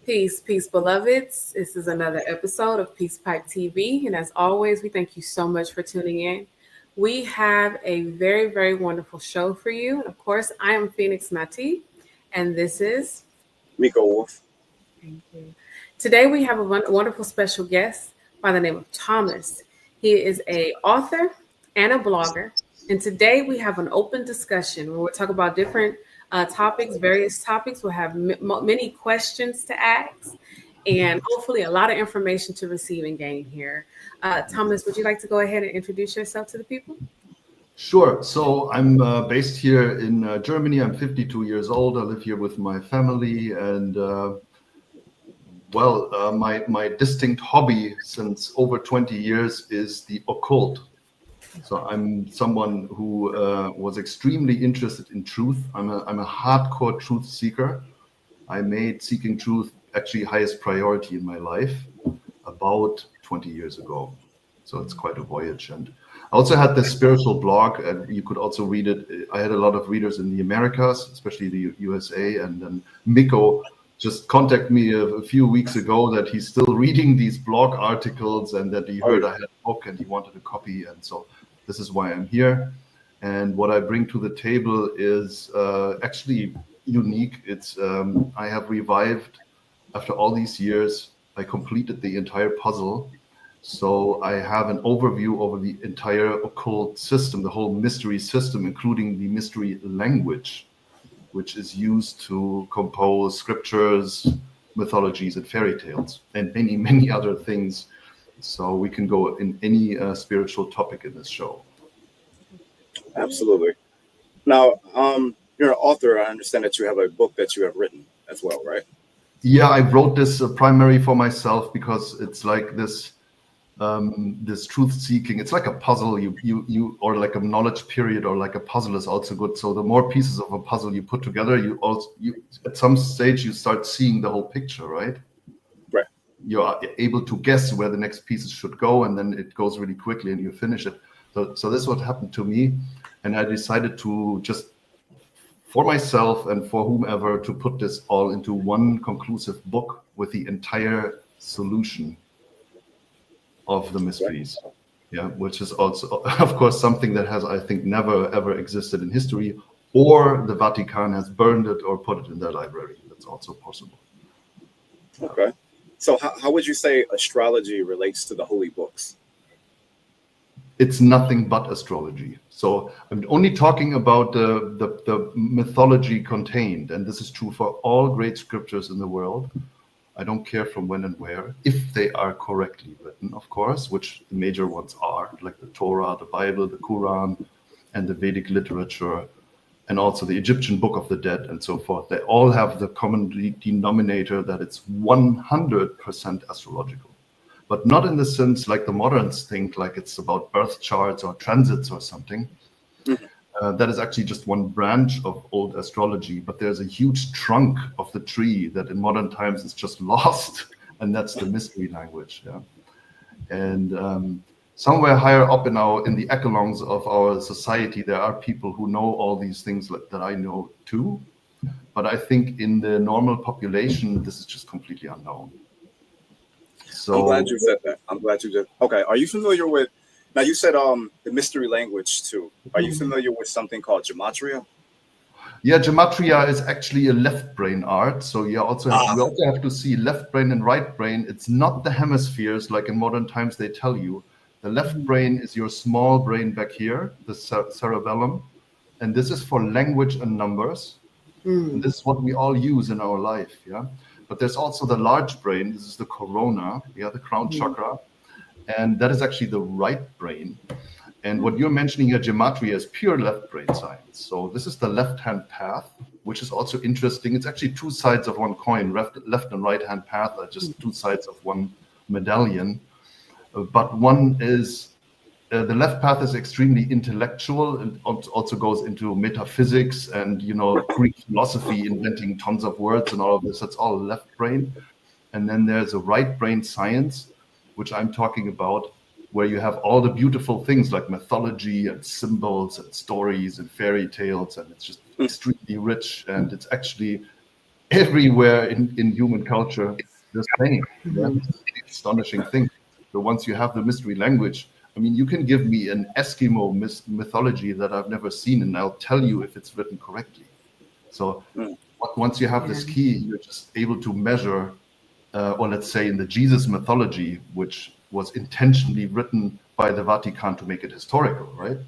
Peace, peace, beloveds. This is another episode of Peace Pipe TV. And as always, we thank you so much for tuning in. We have a very, very wonderful show for you. Of course, I am Phoenix Nati, and this is Miko Wolf. Thank you. Today, we have a wonderful special guest by the name of Thomas. He is an author and a blogger. And today, we have an open discussion where we'll talk about different topics, various topics. We'll have many questions to ask and hopefully a lot of information to receive and gain here. Thomas, would you like to go ahead and introduce yourself to the people? Sure. So I'm based here in Germany. I'm 52 years old. I live here with my family, and my distinct hobby since over 20 years is the occult. So I'm someone who was extremely interested in truth. I'm a hardcore truth seeker. I made seeking truth actually highest priority in my life about 20 years ago. So it's quite a voyage. And I also had this spiritual blog, and you could also read it. I had a lot of readers in the Americas, especially the USA. And then Miko just contacted me a few weeks ago that he's still reading these blog articles and that he heard I had a book and he wanted a copy. And so this is why I'm here. And what I bring to the table is actually unique. It's I have revived, after all these years, I completed the entire puzzle. So I have an overview over the entire occult system, the whole mystery system, including the mystery language, which is used to compose scriptures, mythologies, and fairy tales, and many, many other things. So we can go in any spiritual topic in this show. Absolutely. Now, you're an author. I understand that you have a book that you have written as well, right? Yeah, I wrote this primarily for myself because it's like this truth seeking. It's like a puzzle, you or like a knowledge period, or like a puzzle is also good. So the more pieces of a puzzle you put together, you at some stage you start seeing the whole picture, right? Right. You are able to guess where the next pieces should go, and then it goes really quickly and you finish it. So this is what happened to me, and I decided to just, for myself and for whomever, to put this all into one conclusive book with the entire solution of the mysteries. Yeah, which is also, of course, something that has, I think, never ever existed in history, or the Vatican has burned it or put it in their library. That's also possible. Okay. So how would you say astrology relates to the holy books? It's nothing but astrology. So I'm only talking about the mythology contained, and this is true for all great scriptures in the world. I don't care from when and where, if they are correctly written, of course, which the major ones are, like the Torah, the Bible, the Quran, and the Vedic literature, and also the Egyptian Book of the Dead, and so forth. They all have the common denominator that it's 100% astrological. But not in the sense like the moderns think, like it's about birth charts or transits or something. That is actually just one branch of old astrology, but there's a huge trunk of the tree that in modern times is just lost, and that's the mystery language. Yeah, and somewhere higher up in the echelons of our society, there are people who know all these things that I know too, but I think in the normal population, this is just completely unknown. So I'm glad you said that. I'm glad you did. Okay. Are you familiar with, now you said the mystery language too. Are you familiar with something called Gematria? Yeah, Gematria is actually a left brain art. So we also have to see left brain and right brain. It's not the hemispheres like in modern times they tell you. The left brain is your small brain back here, the cerebellum. And this is for language and numbers. And this is what we all use in our life. Yeah. But there's also the large brain. This is the corona, the crown chakra. And that is actually the right brain. And what you're mentioning here, Gematria, is pure left brain science. So this is the left-hand path, which is also interesting. It's actually two sides of one coin. Left and right-hand path are just two sides of one medallion. But one is, the left path is extremely intellectual and also goes into metaphysics and, Greek philosophy, inventing tons of words and all of this. That's all left brain. And then there's a right brain science, which I'm talking about, where you have all the beautiful things like mythology and symbols and stories and fairy tales, and it's just extremely rich, and it's actually everywhere in human culture the same. Yeah? This is the astonishing thing. So once you have the mystery language, I mean, you can give me an Eskimo mythology that I've never seen, and I'll tell you if it's written correctly. So once you have this key, you're just able to measure, or let's say in the Jesus mythology, which was intentionally written by the Vatican to make it historical, right?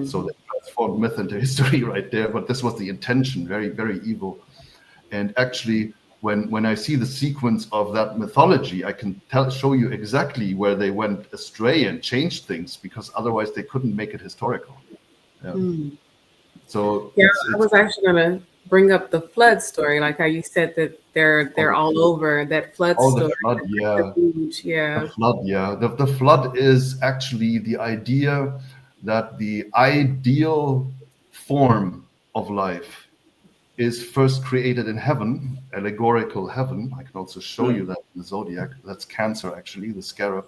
So they transformed myth into history right there, but this was the intention, very, very evil. And actually, when I see the sequence of that mythology, I can show you exactly where they went astray and changed things, because otherwise they couldn't make it historical. Yeah. So I was actually going to bring up the flood story, like how you said that they're all over that flood story. The flood, yeah. The flood, yeah. The flood is actually the idea that the ideal form of life is first created in heaven, allegorical heaven. I can also show you that in the Zodiac. That's Cancer, actually. The scarab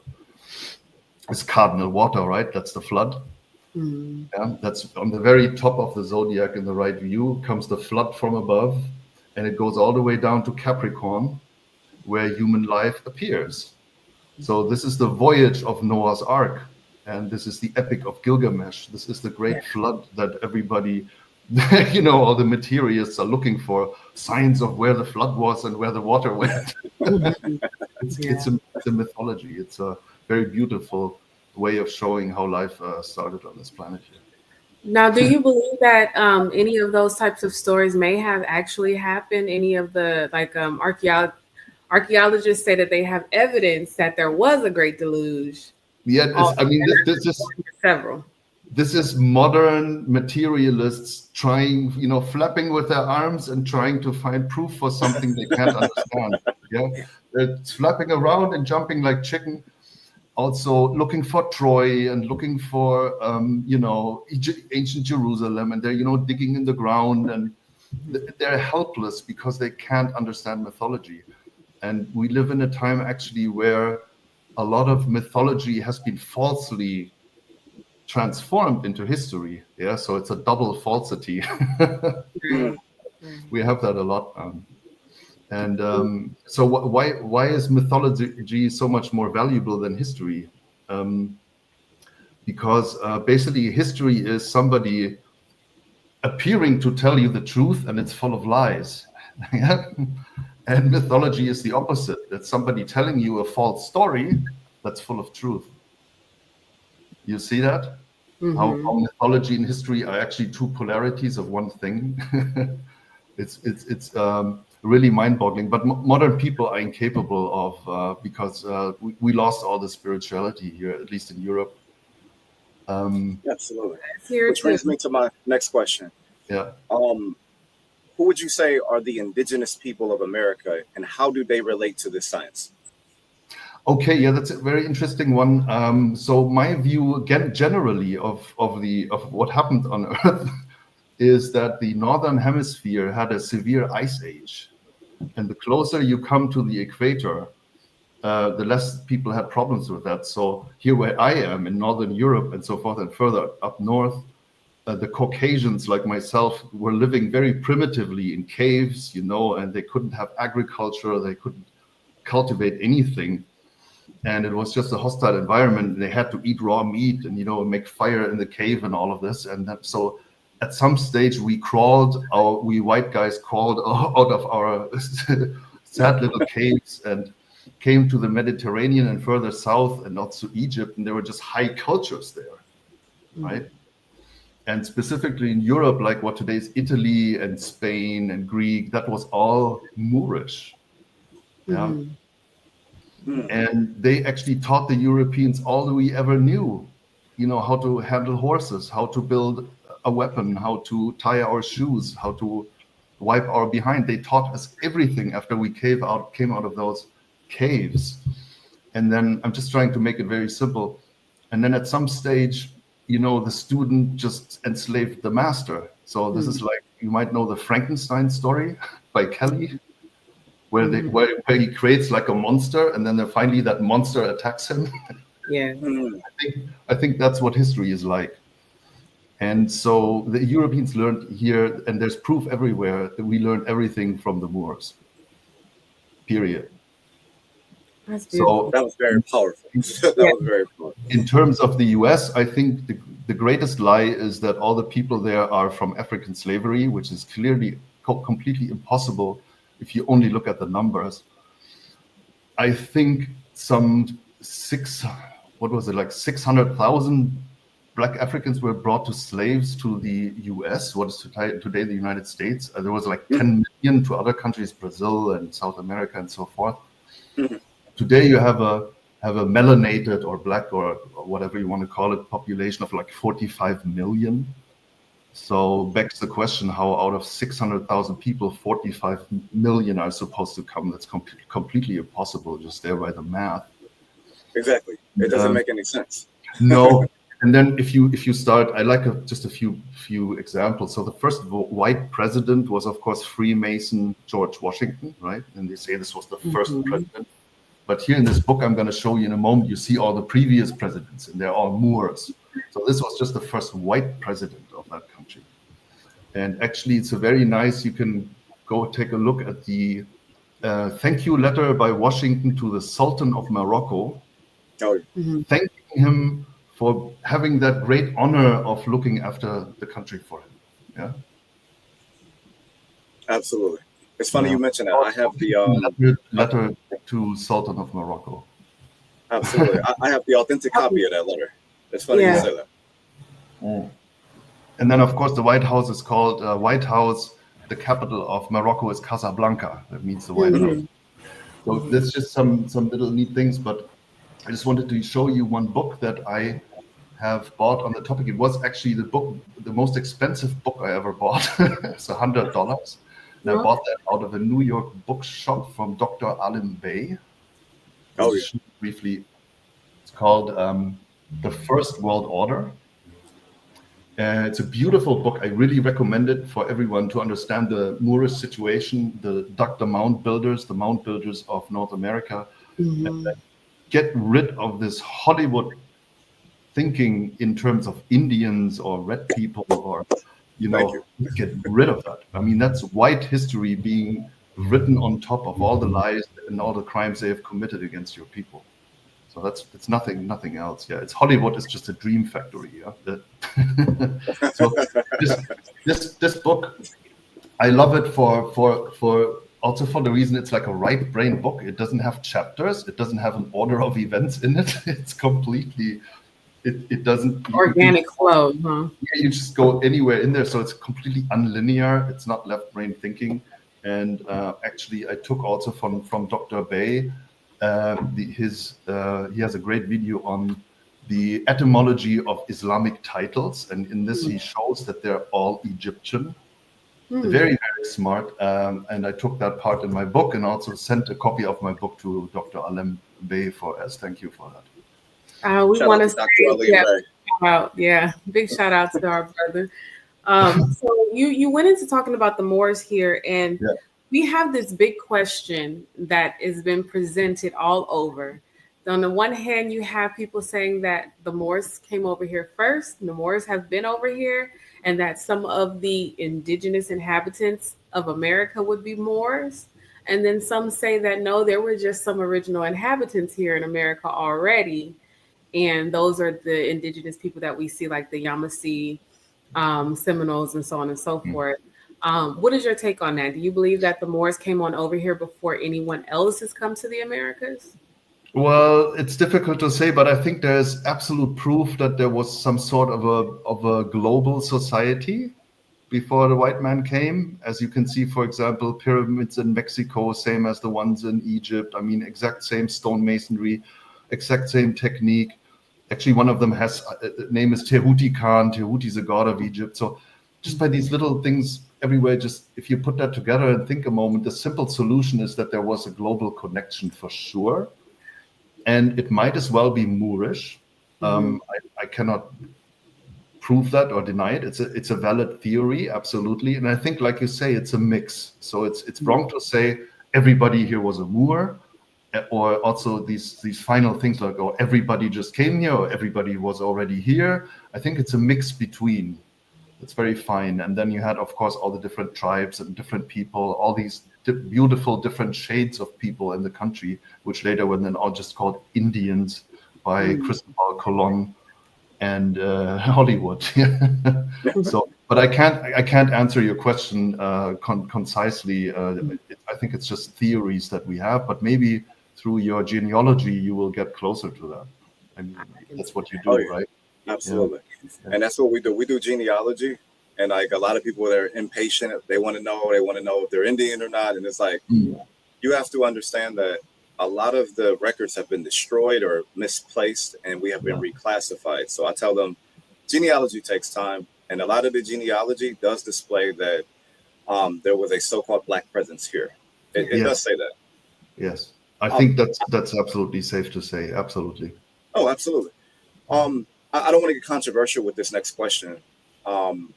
is cardinal water, right? That's the flood. Yeah, that's on the very top of the Zodiac in the right view comes the flood from above, and it goes all the way down to Capricorn, where human life appears. So this is the voyage of Noah's Ark, and this is the Epic of Gilgamesh. This is the great flood that everybody, all the materialists are looking for, signs of where the flood was and where the water went. It's a mythology. It's a very beautiful way of showing how life started on this planet here. Now, do you believe that any of those types of stories may have actually happened? Any of the archaeologists say that they have evidence that there was a great deluge. Yeah, this is several. This is modern materialists trying, flapping with their arms and trying to find proof for something they can't understand. Yeah, it's flapping around and jumping like chicken. Also looking for Troy and looking for, ancient Jerusalem, and they're, digging in the ground, and they're helpless because they can't understand mythology. And we live in a time actually where a lot of mythology has been falsely transformed into history. Yeah, so it's a double falsity. We have that a lot. So why is mythology so much more valuable than history? Because basically history is somebody appearing to tell you the truth, and it's full of lies. And mythology is the opposite. It's somebody telling you a false story that's full of truth. You see that? How mythology and history are actually two polarities of one thing. It's really mind-boggling. But modern people are incapable of because we lost all the spirituality here, at least in Europe. Absolutely. Which brings me to my next question. Yeah. Who would you say are the indigenous people of America, and how do they relate to this science? Okay, yeah, that's a very interesting one. So my view, again, generally of what happened on Earth is that the northern hemisphere had a severe ice age, and the closer you come to the equator, the less people had problems with that. So here where I am in Northern Europe and so forth, and further up north, the Caucasians like myself were living very primitively in caves, and they couldn't have agriculture, they couldn't cultivate anything. And it was just a hostile environment. They had to eat raw meat and, make fire in the cave and all of this. And so at some stage we white guys crawled out of our sad little caves and came to the Mediterranean and further south and also Egypt. And there were just high cultures there, right? And specifically in Europe, like what today is Italy and Spain and Greek, that was all Moorish. Yeah. And they actually taught the Europeans all that we ever knew, how to handle horses, how to build a weapon, how to tie our shoes, how to wipe our behind. They taught us everything after we came out of those caves. And then I'm just trying to make it very simple. And then at some stage, the student just enslaved the master. So this is like, you might know the Frankenstein story by Kelly, where he creates like a monster, and then finally that monster attacks him. Yeah. I think that's what history is like. And so the Europeans learned here, and there's proof everywhere that we learned everything from the Moors. Period. That's So beautiful. That was very powerful. That Yeah. was very powerful. in terms of the US, I think the greatest lie is that all the people there are from African slavery, which is clearly completely impossible if you only look at the numbers. I think some 600,000 Black Africans were brought to slaves to the US, what is today the United States. There was like 10 million to other countries, Brazil and South America and so forth. Mhm. Today you have a melanated or black or whatever you want to call it population of like 45 million. So begs the question how out of 600,000 people, 45 million are supposed to come. That's completely impossible just there by the math. Exactly. It doesn't make any sense. No. And then if you start, I like just a few examples. So the first white president was, of course, Freemason George Washington, right? And they say this was the first president. But here in this book, I'm going to show you in a moment, you see all the previous presidents, and they're all Moors. So this was just the first white president of that country. And actually, it's a very nice, you can go take a look at the thank you letter by Washington to the Sultan of Morocco, thanking him for having that great honor of looking after the country for him. Yeah. Absolutely. It's funny you mentioned that. I have the letter to Sultan of Morocco. Absolutely. I have the authentic copy of that letter. It's funny you say that. And then, of course, the White House is called White House. The capital of Morocco is Casablanca. That means the White House. So there's just some little neat things, but I just wanted to show you one book that I have bought on the topic. It was actually the most expensive book I ever bought. It's $100. And I bought that out of a New York bookshop from Dr. Alim Bey. Briefly, it's called The First World Order. It's a beautiful book. I really recommend it for everyone to understand the Moorish situation, the mound builders of North America. And get rid of this Hollywood thinking in terms of Indians or red people or, get rid of that. I mean, that's white history being written on top of all the lies and all the crimes they have committed against your people. So it's nothing else. Yeah, it's Hollywood is just a dream factory. Yeah. So this book, I love it for also for the reason it's like a right brain book. It doesn't have chapters. It doesn't have an order of events in it. It's completely. It doesn't organic flow, huh? Yeah, you just go anywhere in there, so it's completely unlinear. It's not left brain thinking. And actually, I took also from Dr. Bey. He has a great video on the etymology of Islamic titles, and in this he shows that they're all Egyptian. Very, very smart. And I took that part in my book and also sent a copy of my book to Dr. Alim Bey as thank you for that. We want to say, big shout out to our brother. So you went into talking about the Moors here, and we have this big question that has been presented all over. On the one hand, you have people saying that the Moors came over here first, and the Moors have been over here, and that some of the indigenous inhabitants of America would be Moors. And then some say that no, there were just some original inhabitants here in America already. And those are the indigenous people that we see, like the Yamasee, Seminoles, and so on and so forth. What is your take on that? Do you believe that the Moors came on over here before anyone else has come to the Americas? Well, it's difficult to say, but I think there's absolute proof that there was some sort of a global society before the white man came. As you can see, for example, pyramids in Mexico, same as the ones in Egypt. I mean, exact same stonemasonry, exact same technique. Actually, one of them has name is Tehuti Khan. Tehuti is a god of Egypt. So just by these little things everywhere, just if you put that together and think a moment, the simple solution is that there was a global connection for sure. And it might as well be Moorish. I cannot prove that or deny it. It's a valid theory, absolutely. And I think, like you say, it's a mix. So it's wrong to say everybody here was a Moor, or also these final things like, oh, everybody just came here or everybody was already here. I think it's a mix between It's very fine. And then you had, of course, all the different tribes and different people, all these beautiful different shades of people in the country, which later were then all just called Indians by Cristobal Colon and Hollywood. So, but I can't answer your question concisely. I think it's just theories that we have, but maybe through your genealogy you will get closer to that. I mean, that's what you do, right? Absolutely. Yeah. And that's what we do. We do genealogy, and like a lot of people, they're impatient. They want to know if they're Indian or not. And it's like, you have to understand that a lot of the records have been destroyed or misplaced, and we have been reclassified. So I tell them genealogy takes time, and a lot of the genealogy does display that there was a so-called Black presence here. It does say that. Yes. I think that's absolutely safe to say. Absolutely. Oh, absolutely. I don't want to get controversial with this next question. And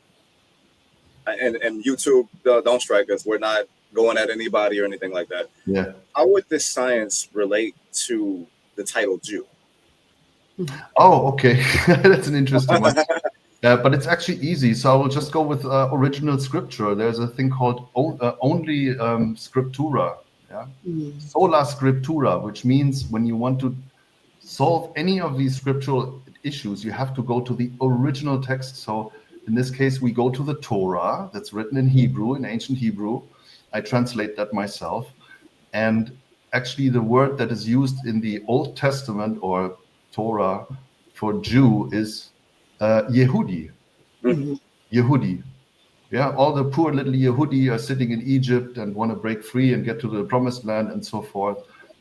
YouTube, don't strike us. We're not going at anybody or anything like that. Yeah. How would this science relate to the title Jew? Oh, okay. That's an interesting one. But it's actually easy. So I will just go with original scripture. There's a thing called only scriptura. Yeah. Sola scriptura, which means when you want to solve any of these scriptural issues, you have to go to the original text. So in this case, we go to the Torah that's written in Hebrew, in ancient Hebrew. I translate that myself. And actually the word that is used in the Old Testament or Torah for Jew is Yehudi. Yehudi. Yeah, all the poor little Yehudi are sitting in Egypt and want to break free and get to the promised land and so forth.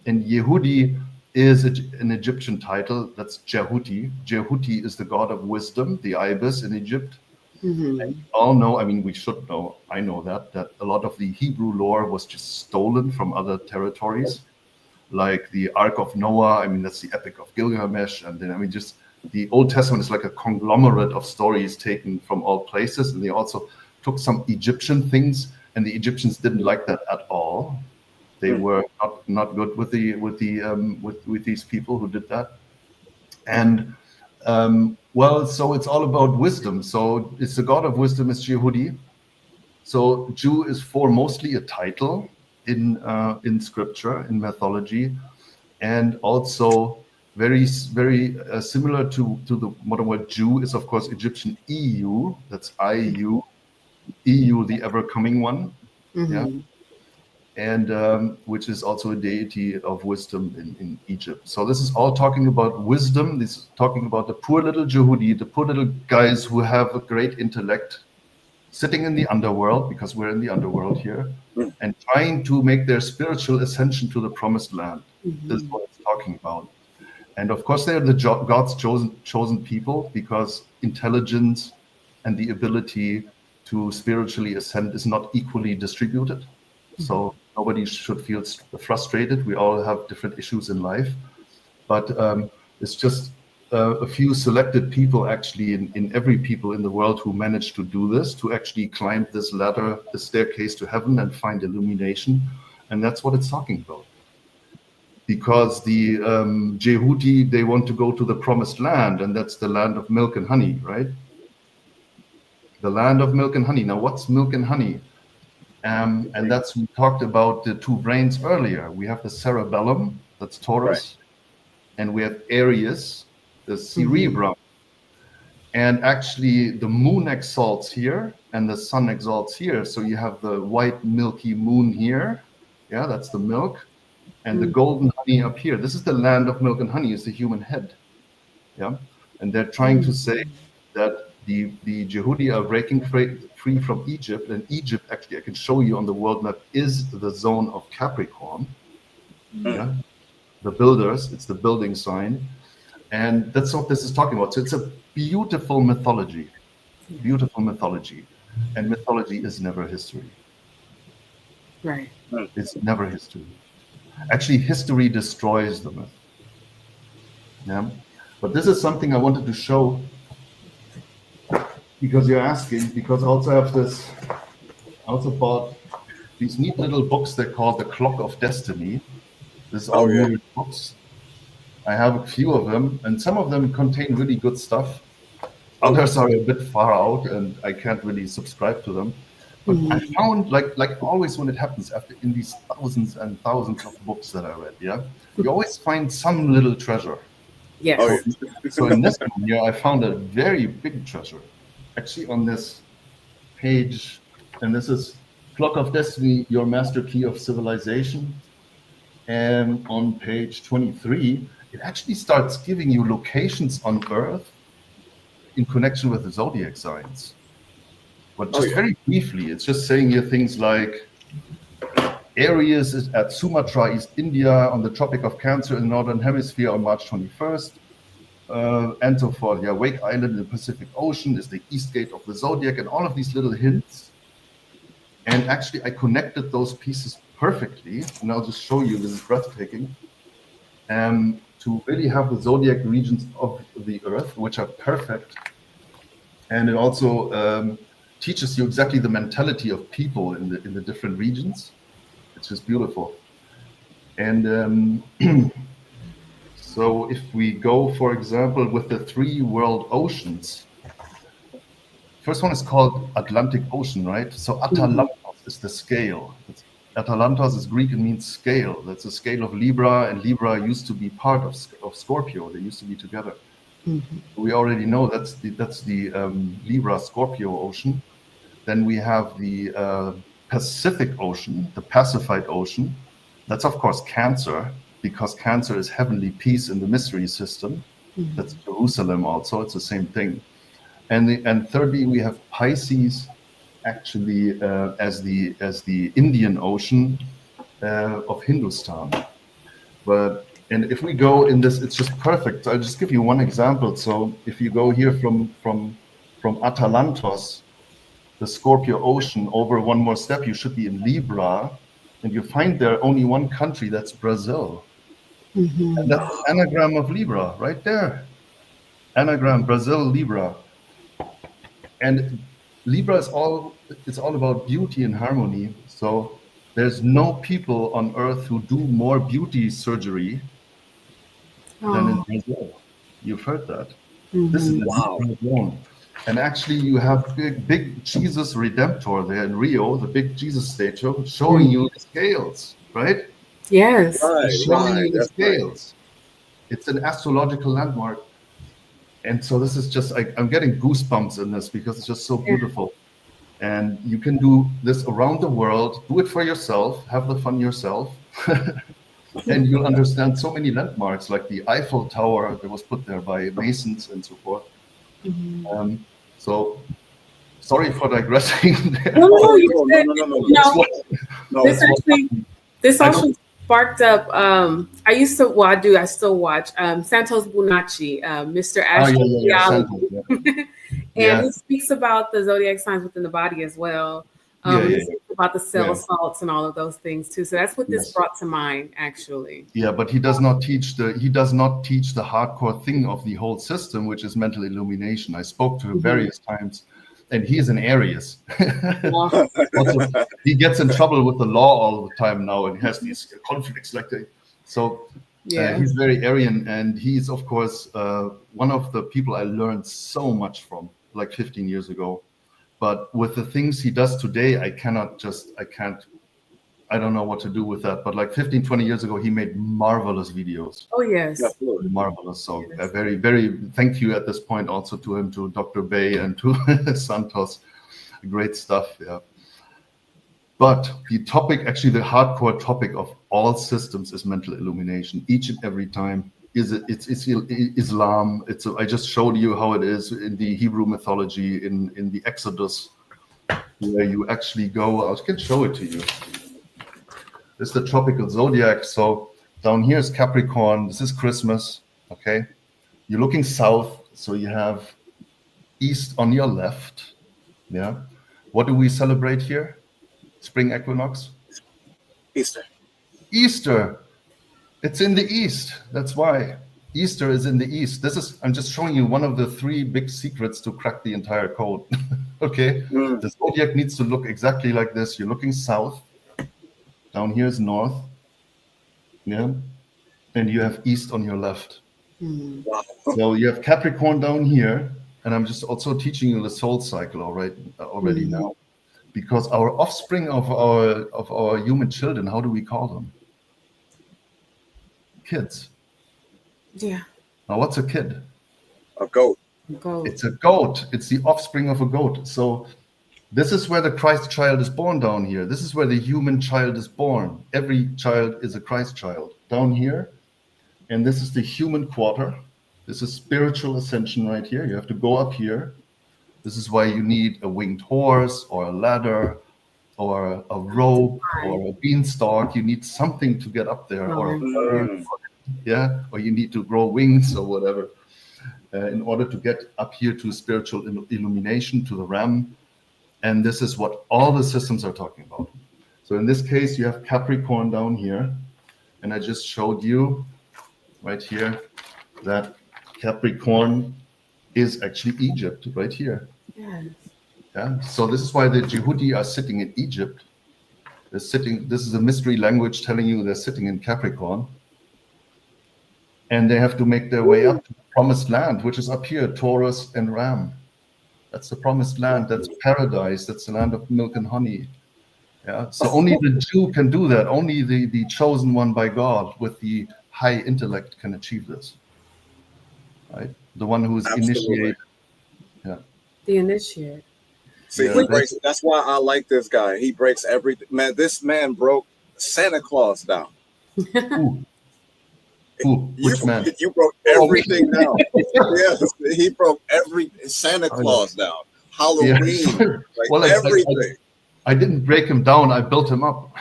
And Yehudi is an Egyptian title. That's Jehuti. Jehuti is the god of wisdom, the ibis in Egypt. And we all know, I mean, we should know, I know that a lot of the Hebrew lore was just stolen from other territories, like the Ark of Noah. I mean, that's the Epic of Gilgamesh. And then, I mean, just the Old Testament is like a conglomerate of stories taken from all places. And they also took some Egyptian things, and the Egyptians didn't like that at all. They were not good with these people who did that. And well, so it's all about wisdom. So it's the god of wisdom is Yehudi. So Jew is mostly a title in scripture, in mythology, and also very similar to the modern word Jew is of course Egyptian EU. That's IU, EU, the ever coming one. Yeah. And which is also a deity of wisdom in Egypt. So this is all talking about wisdom. This is talking about the poor little Jehudi, the poor little guys who have a great intellect, sitting in the underworld, because we're in the underworld here, and trying to make their spiritual ascension to the promised land. This is what it's talking about. And of course, they're the God's chosen people, because intelligence and the ability to spiritually ascend is not equally distributed. So nobody should feel frustrated. We all have different issues in life, but it's just a few selected people actually in every people in the world who manage to do this, to actually climb this ladder, the staircase to heaven and find illumination. And that's what it's talking about. Because the Jehuti, they want to go to the promised land, and that's the land of milk and honey, right? The land of milk and honey. Now, what's milk and honey? And that's, we talked about the two brains earlier. We have the cerebellum, that's Taurus, and we have Aries, the cerebrum. And actually the moon exalts here and the sun exalts here. So you have the white milky moon here. Yeah, that's the milk. And the golden honey up here. This is the land of milk and honey, is the human head. Yeah. And they're trying to say that the Jehudi are breaking free from Egypt, and Egypt, actually, I can show you on the world map, is the zone of Capricorn. Yeah. The builders, it's the building sign. And that's what this is talking about. So it's a beautiful mythology. Beautiful mythology. And mythology is never history. Right. It's never history. Actually, history destroys the myth. Yeah. But this is something I wanted to show, because you're asking, because I also have this, I also bought these neat little books. They're called The Clock of Destiny. This is all weird books. I have a few of them, and some of them contain really good stuff. Others are a bit far out, and I can't really subscribe to them. But I found, like always when it happens, after in these thousands and thousands of books that I read, yeah, you always find some little treasure. Yes. Oh, So in this one here, I found a very big treasure, actually on this page, and this is Clock of Destiny, Your Master Key of Civilization. And on page 23, it actually starts giving you locations on Earth in connection with the zodiac signs. But just very briefly, it's just saying here things like Aries is at Sumatra, East India, on the Tropic of Cancer in the Northern Hemisphere on March 21st. And so forth. Yeah, Wake Island in the Pacific Ocean is the east gate of the zodiac, and all of these little hints. And actually, I connected those pieces perfectly, and I'll just show you. This is breathtaking. To really have the zodiac regions of the Earth, which are perfect, and it also teaches you exactly the mentality of people in the different regions. It's just beautiful. And so if we go, for example, with the 3 world oceans, first one is called Atlantic Ocean, right? So Atalantos is the scale. Atalantos is Greek, it means scale. That's a scale of Libra, and Libra used to be part of Scorpio. They used to be together. We already know that's the Libra Scorpio Ocean. Then we have the Pacific Ocean, the Pacified Ocean. That's of course Cancer, because Cancer is heavenly peace in the mystery system. That's Jerusalem also. It's the same thing. And thirdly, we have Pisces, actually as the Indian Ocean of Hindustan. And if we go in this, it's just perfect. I'll just give you one example. So if you go here from Atalantos, the Scorpio Ocean, over one more step, you should be in Libra, and you find there only one country, that's Brazil. And that's the anagram of Libra right there. Anagram, Brazil, Libra. And Libra is all about beauty and harmony. So there's no people on earth who do more beauty surgery than in Brazil. You've heard that. This is wow. And actually, you have big Jesus Redemptor there in Rio, the big Jesus statue, showing you the scales, right? Yes. Showing you the scales. It's an astrological landmark. And so this is just, I'm getting goosebumps in this because it's just so beautiful. And you can do this around the world, do it for yourself, have the fun yourself. And you'll understand so many landmarks, like the Eiffel Tower that was put there by Masons and so forth. So sorry for digressing there. This actually sparked up. I still watch Santos Bonacci, Mr. Astrology. And he speaks about the zodiac signs within the body as well. About the cell salts and all of those things too. So that's what this brought to mind, actually. Yeah, but he does not teach the hardcore thing of the whole system, which is mental illumination. I spoke to him various times, and he is an Aries. Also, he gets in trouble with the law all the time now, and has these conflicts like that. So he's very Aryan, and he's of course one of the people I learned so much from, like 15 years ago. But with the things he does today, I don't know what to do with that. But like 15, 20 years ago, he made marvelous videos. Oh, yes. Marvelous. So very, very thank you at this point also to him, to Dr. Bay and to Santos. Great stuff, yeah. But the topic, actually the hardcore topic of all systems is mental illumination. Each and every time. It's Islam. I just showed you how it is in the Hebrew mythology, in the Exodus, where you actually go. I can show it to you. This is the tropical zodiac. So down here is Capricorn. This is Christmas. Okay, you're looking south, so you have east on your left. Yeah. What do we celebrate here? Spring equinox. Easter. It's in the east. That's why Easter is in the east. I'm just showing you one of the 3 big secrets to crack the entire code. Okay. The zodiac needs to look exactly like this. You're looking south. Down here is north. Yeah. And you have east on your left. So you have Capricorn down here. and I'm just also teaching you the soul cycle already now, because our offspring of our human children, how do we call them? Kids. Yeah. Now, what's a kid? A goat. Goat. It's a goat. It's the offspring of a goat. So this is where the Christ child is born down here. This is where the human child is born. Every child is a Christ child down here. And this is the human quarter. This is spiritual ascension right here. You have to go up here. This is why you need a winged horse or a ladder or a rope or a beanstalk. You need something to get up there, or a bird, yeah, or you need to grow wings or whatever in order to get up here to spiritual illumination, to the ram. And this is what all the systems are talking about. So in this case, you have Capricorn down here. And I just showed you right here that Capricorn is actually Egypt right here. Yes. Yeah. So this is why the Jehudi are sitting in Egypt. They're sitting. This is a mystery language telling you they're sitting in Capricorn. And they have to make their way up to the promised land, which is up here, Taurus and Ram. That's the promised land. That's paradise. That's the land of milk and honey. Yeah. So only the Jew can do that. Only the chosen one by God with the high intellect can achieve this. Right? The one who is initiated. Yeah. The initiate. See, Yeah, he breaks. That's why I like this guy. He breaks everything. Man, this man broke Santa Claus down. Who? Which man? You broke everything down. Yes, he broke Santa Claus down. Halloween, well, everything. I didn't break him down. I built him up.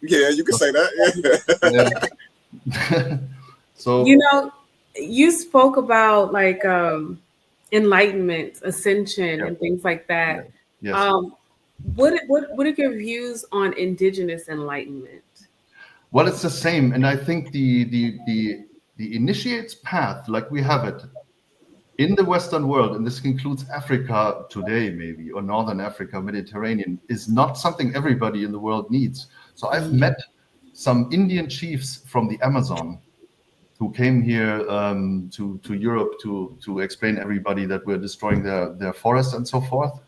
Yeah, you can say that. Yeah. So you spoke about like enlightenment, ascension, and things like that. Yes. What are your views on indigenous enlightenment? Well, it's the same, and I think the initiate's path, like we have it in the Western world, and this includes Africa today, maybe, or Northern Africa, Mediterranean, is not something everybody in the world needs. So I've met some Indian chiefs from the Amazon who came here to Europe to explain everybody that we're destroying their forests and so forth.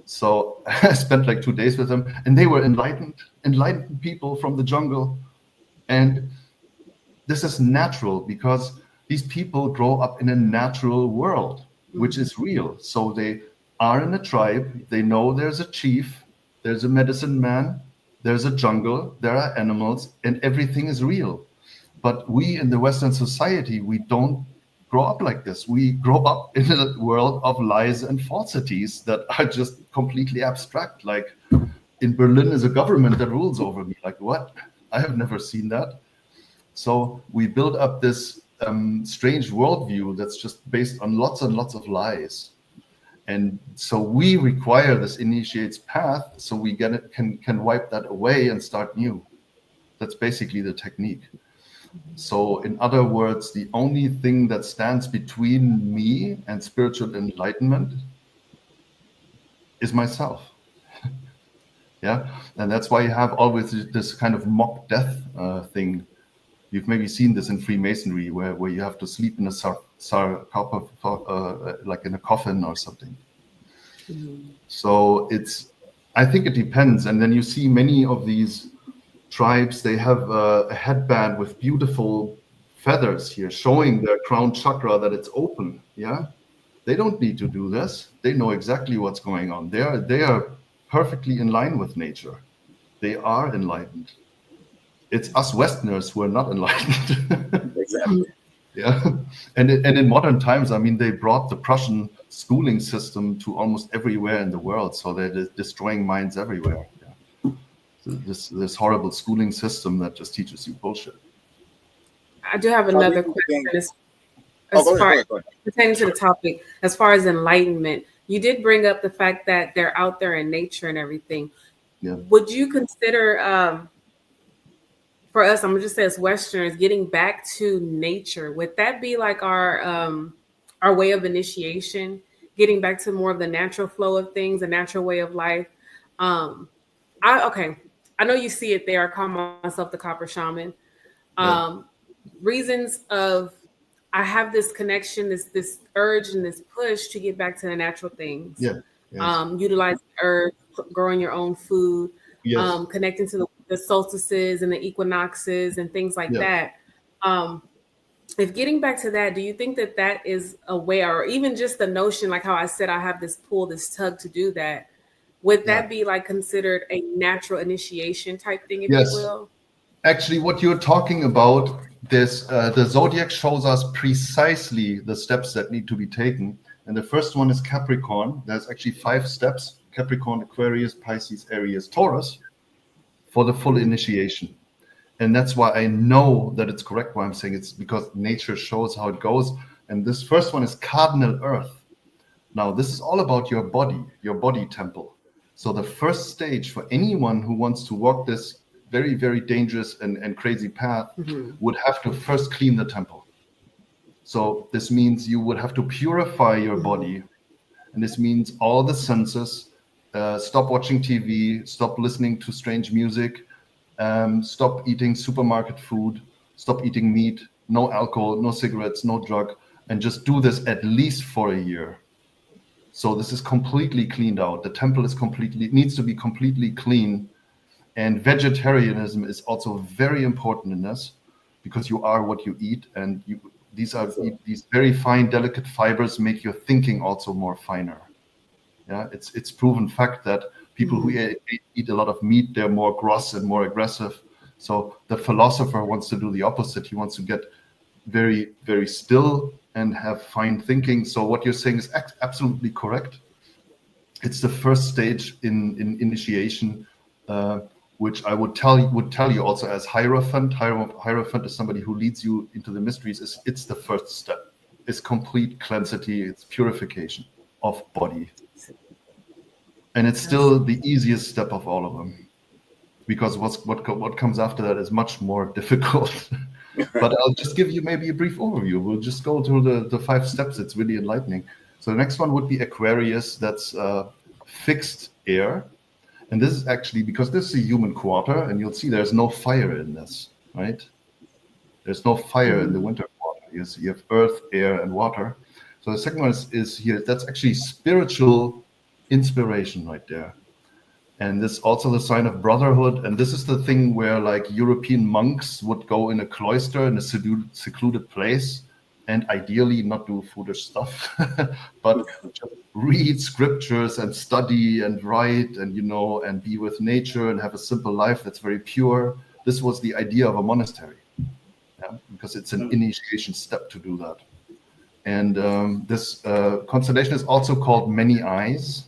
So I spent like 2 days with them, and they were enlightened people from the jungle. And this is natural because these people grow up in a natural world, which is real. So they are in a tribe. They know there's a chief, there's a medicine man, there's a jungle, there are animals, and everything is real. But we in the Western society, we don't grow up like this. We grow up in a world of lies and falsities that are just completely abstract. Like in Berlin is a government that rules over me. Like what? I have never seen that. So we build up this strange worldview that's just based on lots and lots of lies. And so we require this initiate's path so we can wipe that away and start new. That's basically the technique. So in other words, the only thing that stands between me and spiritual enlightenment is myself. Yeah, and that's why you have always this kind of mock death thing. You've maybe seen this in Freemasonry, where you have to sleep in a sarcophagus, like in a coffin or something. So I think it depends. And then you see many of these tribes, they have a headband with beautiful feathers here, showing their crown chakra that it's open. Yeah, they don't need to do this. They know exactly what's going on. They are perfectly in line with nature. They are enlightened. It's us Westerners who are not enlightened. Exactly. Yeah, and in modern times, I mean, they brought the Prussian schooling system to almost everywhere in the world. So they're destroying minds everywhere. Yeah. So this horrible schooling system that just teaches you bullshit. I do have another question as far as pertaining to the topic, as far as enlightenment. You did bring up the fact that they're out there in nature and everything. Yeah. Would you consider, for us, I'm gonna just say as Westerners, getting back to nature, would that be like our way of initiation, getting back to more of the natural flow of things, a natural way of life? I know you see it there. I call myself the copper shaman. Reasons of I have this connection, this urge and this push to get back to the natural things. Yeah. Yes. Utilizing earth, growing your own food, Yes. connecting to the solstices and the equinoxes and things like Yeah. that. If getting back to that, do you think that that is a way, or even just the notion, like how I said, I have this pull, this tug to do that, would Yeah. that be like considered a natural initiation type thing, if you Yes. will? Actually, what you're talking about, this the Zodiac shows us precisely the steps that need to be taken. And the first one is Capricorn. There's actually 5 steps: Capricorn, Aquarius, Pisces, Aries, Taurus, for the full initiation. And that's why I know that it's correct what I'm saying. It's because nature shows how it goes. And this first one is Cardinal Earth. Now, this is all about your body temple. So the first stage for anyone who wants to walk this very, very dangerous and crazy path would have to first clean the temple. So this means you would have to purify your body. And this means all the senses, stop watching TV, stop listening to strange music, stop eating supermarket food, stop eating meat, no alcohol, no cigarettes, no drug, and just do this at least for a year. So this is completely cleaned out. The temple is needs to be completely clean. And vegetarianism is also very important in this, because you are what you eat, and these very fine, delicate fibers make your thinking also more finer. Yeah, it's proven fact that people who eat a lot of meat, they're more gross and more aggressive. So the philosopher wants to do the opposite. He wants to get very, very still and have fine thinking. So what you're saying is absolutely correct. It's the first stage in initiation, which I would tell you also as Hierophant. Hierophant is somebody who leads you into the mysteries. It's the first step. It's complete cleansity. It's purification of body. And it's still the easiest step of all of them, because what comes after that is much more difficult. But I'll just give you maybe a brief overview. We'll just go through the 5 steps. It's really enlightening. So the next one would be Aquarius. That's fixed air. And this is actually, because this is a human quarter, and you'll see there's no fire in this, right? There's no fire in the winter quarter. You have earth, air, and water. So the second one is here. That's actually spiritual inspiration right there. And this is also the sign of brotherhood. And this is the thing where like European monks would go in a cloister in a secluded place, and ideally not do foolish stuff, but just read scriptures and study and write and, and be with nature and have a simple life that's very pure. This was the idea of a monastery, because it's an initiation step to do that. And this constellation is also called Many Eyes,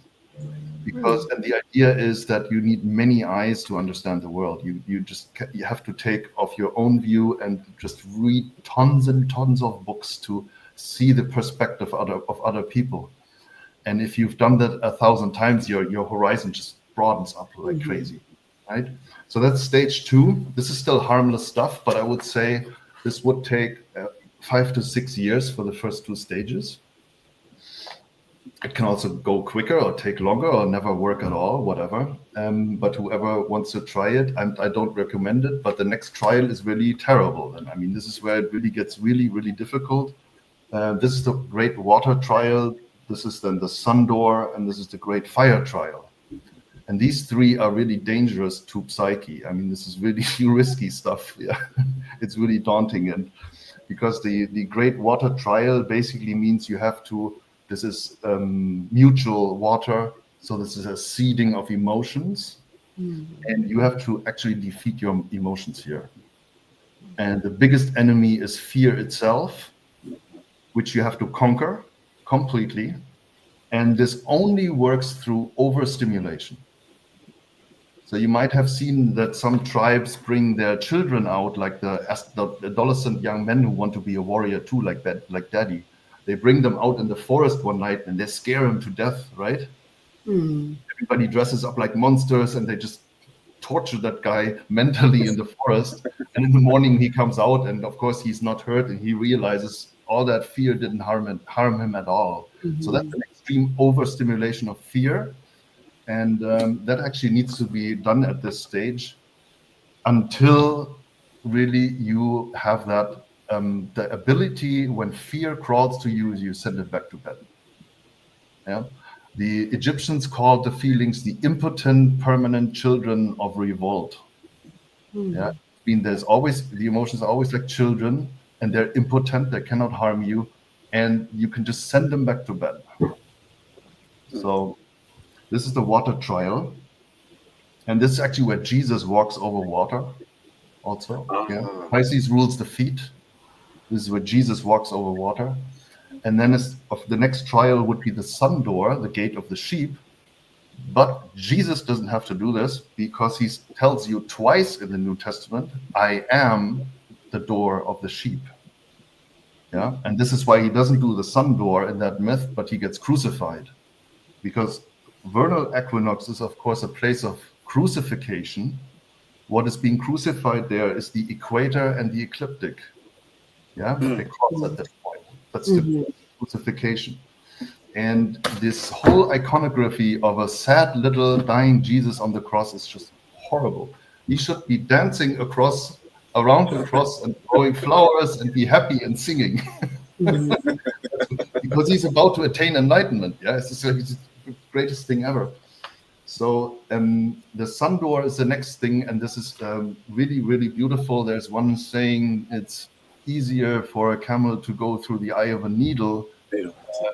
because and the idea is that you need many eyes to understand the world. You have to take off your own view and just read tons and tons of books to see the perspective of other people. And if you've done that 1,000 times, your horizon just broadens up like crazy, right? So that's stage 2. This is still harmless stuff, but I would say this would take 5 to 6 years for the first 2 stages. It can also go quicker or take longer or never work at all, whatever. But whoever wants to try it, I don't recommend it. But the next trial is really terrible. And I mean, this is where it really gets really, really difficult. This is the Great Water Trial. This is then the Sun Door, and this is the Great Fire Trial. And these 3 are really dangerous to psyche. I mean, this is really risky stuff. Yeah, it's really daunting. And because the Great Water Trial basically means you have to. This is mutual water, so this is a seeding of emotions, and you have to actually defeat your emotions here. And the biggest enemy is fear itself, which you have to conquer completely, and this only works through overstimulation. So you might have seen that some tribes bring their children out, like the adolescent young men who want to be a warrior too, like daddy. They bring them out in the forest one night and they scare them to death, right? Everybody dresses up like monsters and they just torture that guy mentally in the forest. And in the morning he comes out and of course he's not hurt, and he realizes all that fear didn't harm him at all. So that's an extreme overstimulation of fear. And that actually needs to be done at this stage until really you have that the ability when fear crawls to you, you send it back to bed. Yeah. The Egyptians called the feelings the impotent, permanent children of revolt. Yeah. I mean, there's always, the emotions are always like children, and they're impotent, they cannot harm you, and you can just send them back to bed. So this is the water trial. And this is actually where Jesus walks over water also. Yeah. Pisces rules the feet. This is where Jesus walks over water. And then the next trial would be the sun door, the gate of the sheep. But Jesus doesn't have to do this because he tells you twice in the New Testament, I am the door of the sheep. Yeah. And this is why he doesn't do the sun door in that myth, but he gets crucified. Because vernal equinox is, of course, a place of crucifixion. What is being crucified there is the equator and the ecliptic. Yeah, they cross at that point. That's the crucifixion. And this whole iconography of a sad little dying Jesus on the cross is just horrible. He should be dancing around the cross and throwing flowers and be happy and singing. Because he's about to attain enlightenment. Yeah, it's the greatest thing ever. So the sun door is the next thing, and this is really, really beautiful. There's one saying it's easier for a camel to go through the eye of a needle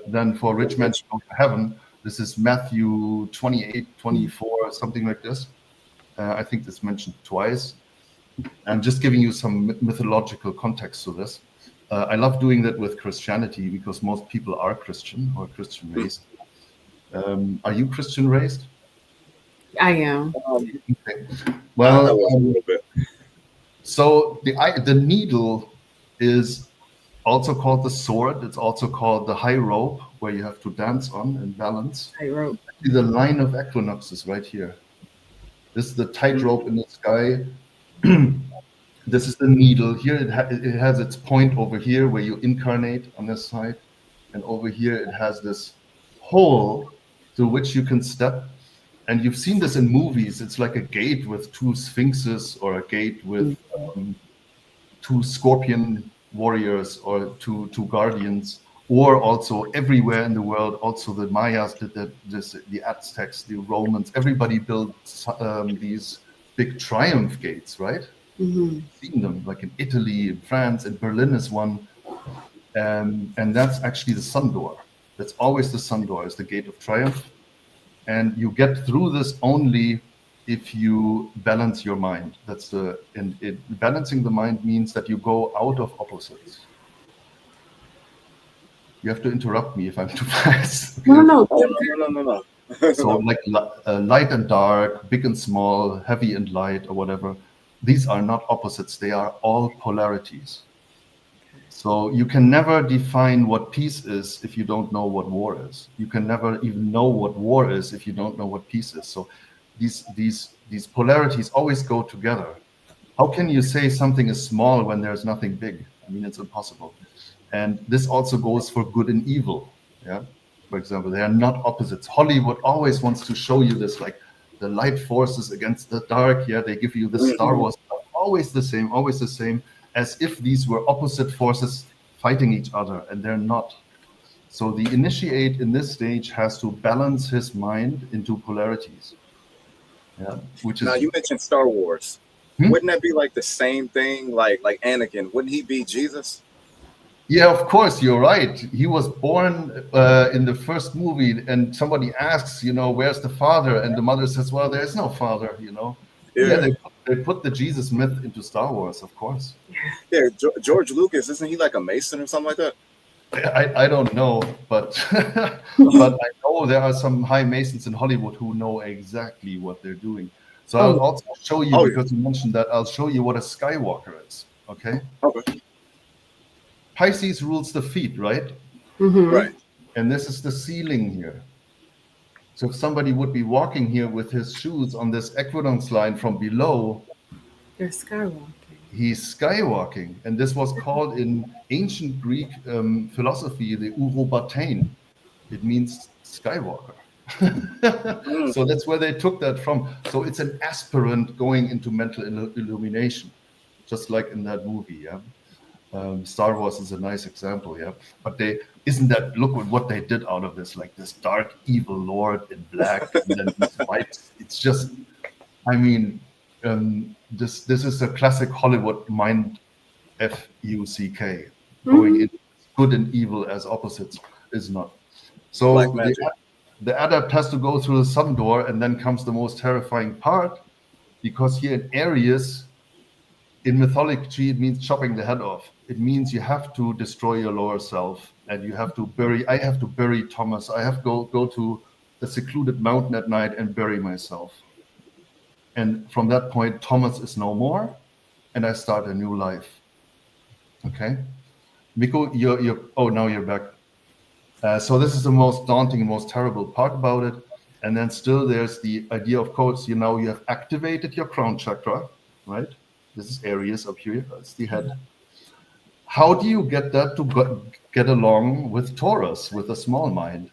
than for a rich man to go to heaven. This is Matthew 28:24, something like this. I think it's mentioned twice. I'm just giving you some mythological context to this. I love doing that with Christianity because most people are Christian or Christian raised. Are you Christian raised? I am. Okay. Well, a little bit. So the needle is also called the sword. It's also called the high rope, where you have to dance on and balance. High rope. The line of equinoxes right here. This is the tightrope in the sky. This is the needle. Here it has its point over here where you incarnate on this side. And over here it has this hole through which you can step. And you've seen this in movies. It's like a gate with two sphinxes or a gate with two scorpion warriors or two guardians, or also everywhere in the world. Also the Mayas did that, the Aztecs, the Romans, everybody built these big triumph gates, right? Seen them like in Italy, in France, and Berlin is one. And that's actually the sun door. That's always the sun door, is the gate of triumph. And you get through this only if you balance your mind. Balancing the mind means that you go out of opposites. You have to interrupt me if I'm too fast. No. So like light and dark, big and small, heavy and light, or whatever. These are not opposites. They are all polarities. So you can never define what peace is if you don't know what war is. You can never even know what war is if you don't know what peace is. So these polarities always go together. How can you say something is small when there's nothing big? I mean, it's impossible. And this also goes for good and evil. Yeah. For example, they are not opposites. Hollywood always wants to show you this, like the light forces against the dark. Yeah, they give you the Star Wars stuff. Always the same, as if these were opposite forces fighting each other, and they're not. So the initiate in this stage has to balance his mind into polarities. Yeah, which is. Now you mentioned Star Wars. Wouldn't that be like the same thing, like Anakin? Wouldn't he be Jesus? Yeah, of course, you're right. He was born in the first movie, and somebody asks, where's the father? And the mother says, well, there's no father, Yeah, they put the Jesus myth into Star Wars, of course. Yeah, George Lucas, isn't he like a Mason or something like that? I don't know, but but I know there are some high Masons in Hollywood who know exactly what they're doing. So I'll also show you, because you mentioned that, I'll show you what a Skywalker is, okay? Okay. Pisces rules the feet, right? Right. And this is the ceiling here. So if somebody would be walking here with his shoes on this equinox line from below, they're skywalking. He's skywalking. And this was called in ancient Greek philosophy, the urobatein. It means skywalker. So that's where they took that from. So it's an aspirant going into mental illumination, just like in that movie. Yeah. Star Wars is a nice example, yeah. But look at what they did out of this, like this dark evil lord in black, and then these whites. It's just, I mean, this is a classic Hollywood mind FUCK. Going in good and evil as opposites is not. So the adept has to go through the sun door, and then comes the most terrifying part, because here in Aries, in mythology, it means chopping the head off. It means you have to destroy your lower self, and you have to bury. I have to bury Thomas. I have to go to a secluded mountain at night and bury myself. And from that point, Thomas is no more, and I start a new life. Okay, Miko, now you're back. So this is the most daunting and most terrible part about it. And then still there's the idea, of course, you have activated your crown chakra, right? This is Aries up here. That's the head. How do you get that to get along with Taurus, with a small mind?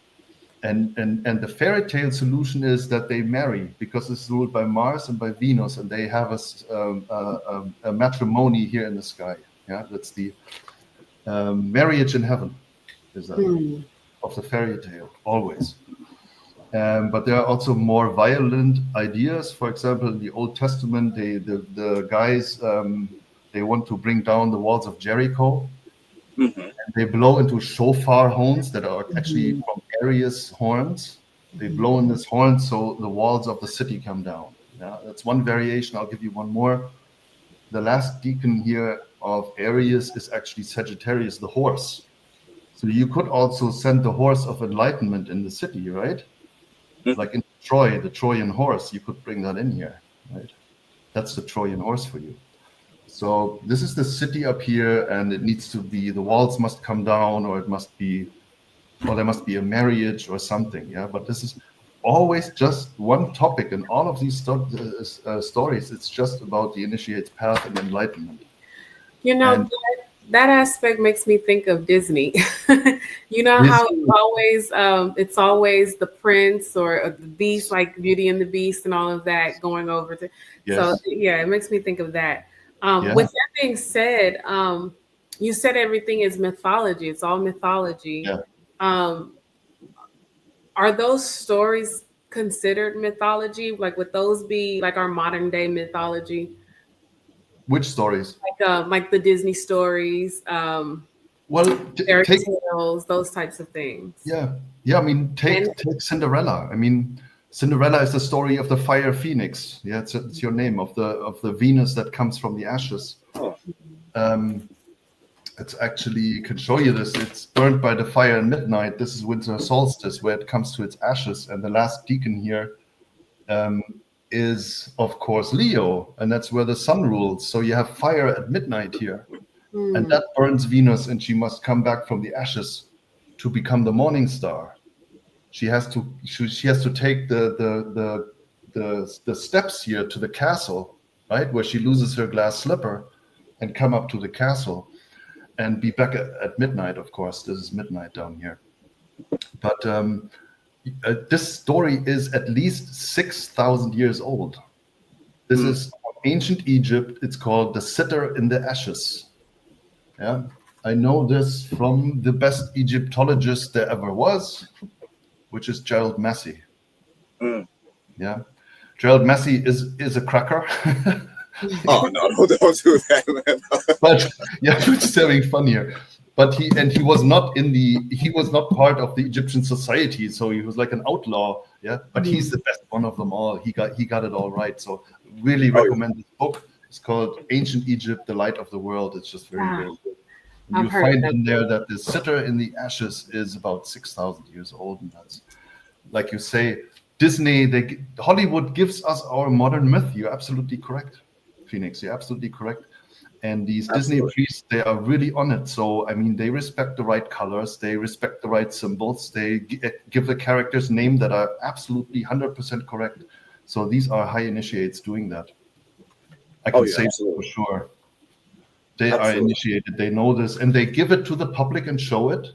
And the fairy tale solution is that they marry, because it's ruled by Mars and by Venus, and they have a matrimony here in the sky. Yeah, that's the marriage in heaven, is that of the fairy tale, always. But there are also more violent ideas. For example, in the Old Testament, the guys, they want to bring down the walls of Jericho. And they blow into shofar horns that are actually from Aries horns. They blow in this horn so the walls of the city come down. Yeah, that's one variation. I'll give you one more. The last deacon here of Aries is actually Sagittarius, the horse. So you could also send the horse of enlightenment in the city, right? Like in Troy, the Trojan horse, you could bring that in here, right? That's the Trojan horse for you. So this is the city up here, and it needs to be, the walls must come down, or there must be a marriage or something, yeah? But this is always just one topic in all of these stories. It's just about the initiate's path and enlightenment. That aspect makes me think of Disney. How it's always the prince or the beast, like Beauty and the Beast and all of that going over to. Yes. So yeah, it makes me think of that. With that being said, you said everything is mythology. It's all mythology. Yeah. Are those stories considered mythology? Like, would those be like our modern day mythology? Which stories? Like the Disney stories. Fairy tales, those types of things. Yeah. I mean, take Cinderella. I mean, Cinderella is the story of the fire phoenix. Yeah, it's your name, of the Venus that comes from the ashes. It's actually, you can show you this. It's burned by the fire in midnight. This is winter solstice, where it comes to its ashes, and the last deacon here is, of course, Leo, and that's where the sun rules. So you have fire at midnight here, and that burns Venus, and she must come back from the ashes to become the morning star. She has to take the steps here to the castle, right, where she loses her glass slipper, and come up to the castle, and be back at midnight. Of course, this is midnight down here, but this story is at least 6,000 years old. This is ancient Egypt. It's called The Sitter in the Ashes. Yeah, I know this from the best Egyptologist there ever was, which is Gerald Massey. Yeah, Gerald Massey is a cracker. Oh no! Don't do that, man. But yeah, we're just having fun here. But he was not part of the Egyptian society, so he was like an outlaw. Yeah, but he's the best one of them all. He got it all right. So really recommend this book. It's called Ancient Egypt: The Light of the World. It's just very, very good. And you find in there that the sitter in the ashes is about 6,000 years old, and that's, like you say, Disney. Hollywood gives us our modern myth. You're absolutely correct, Phoenix. You're absolutely correct. And these Disney priests, they are really on it. So, I mean, they respect the right colors. They respect the right symbols. They give the characters names that are absolutely 100% correct. So these are high initiates doing that. I can say for sure. They are initiated. They know this. And they give it to the public and show it.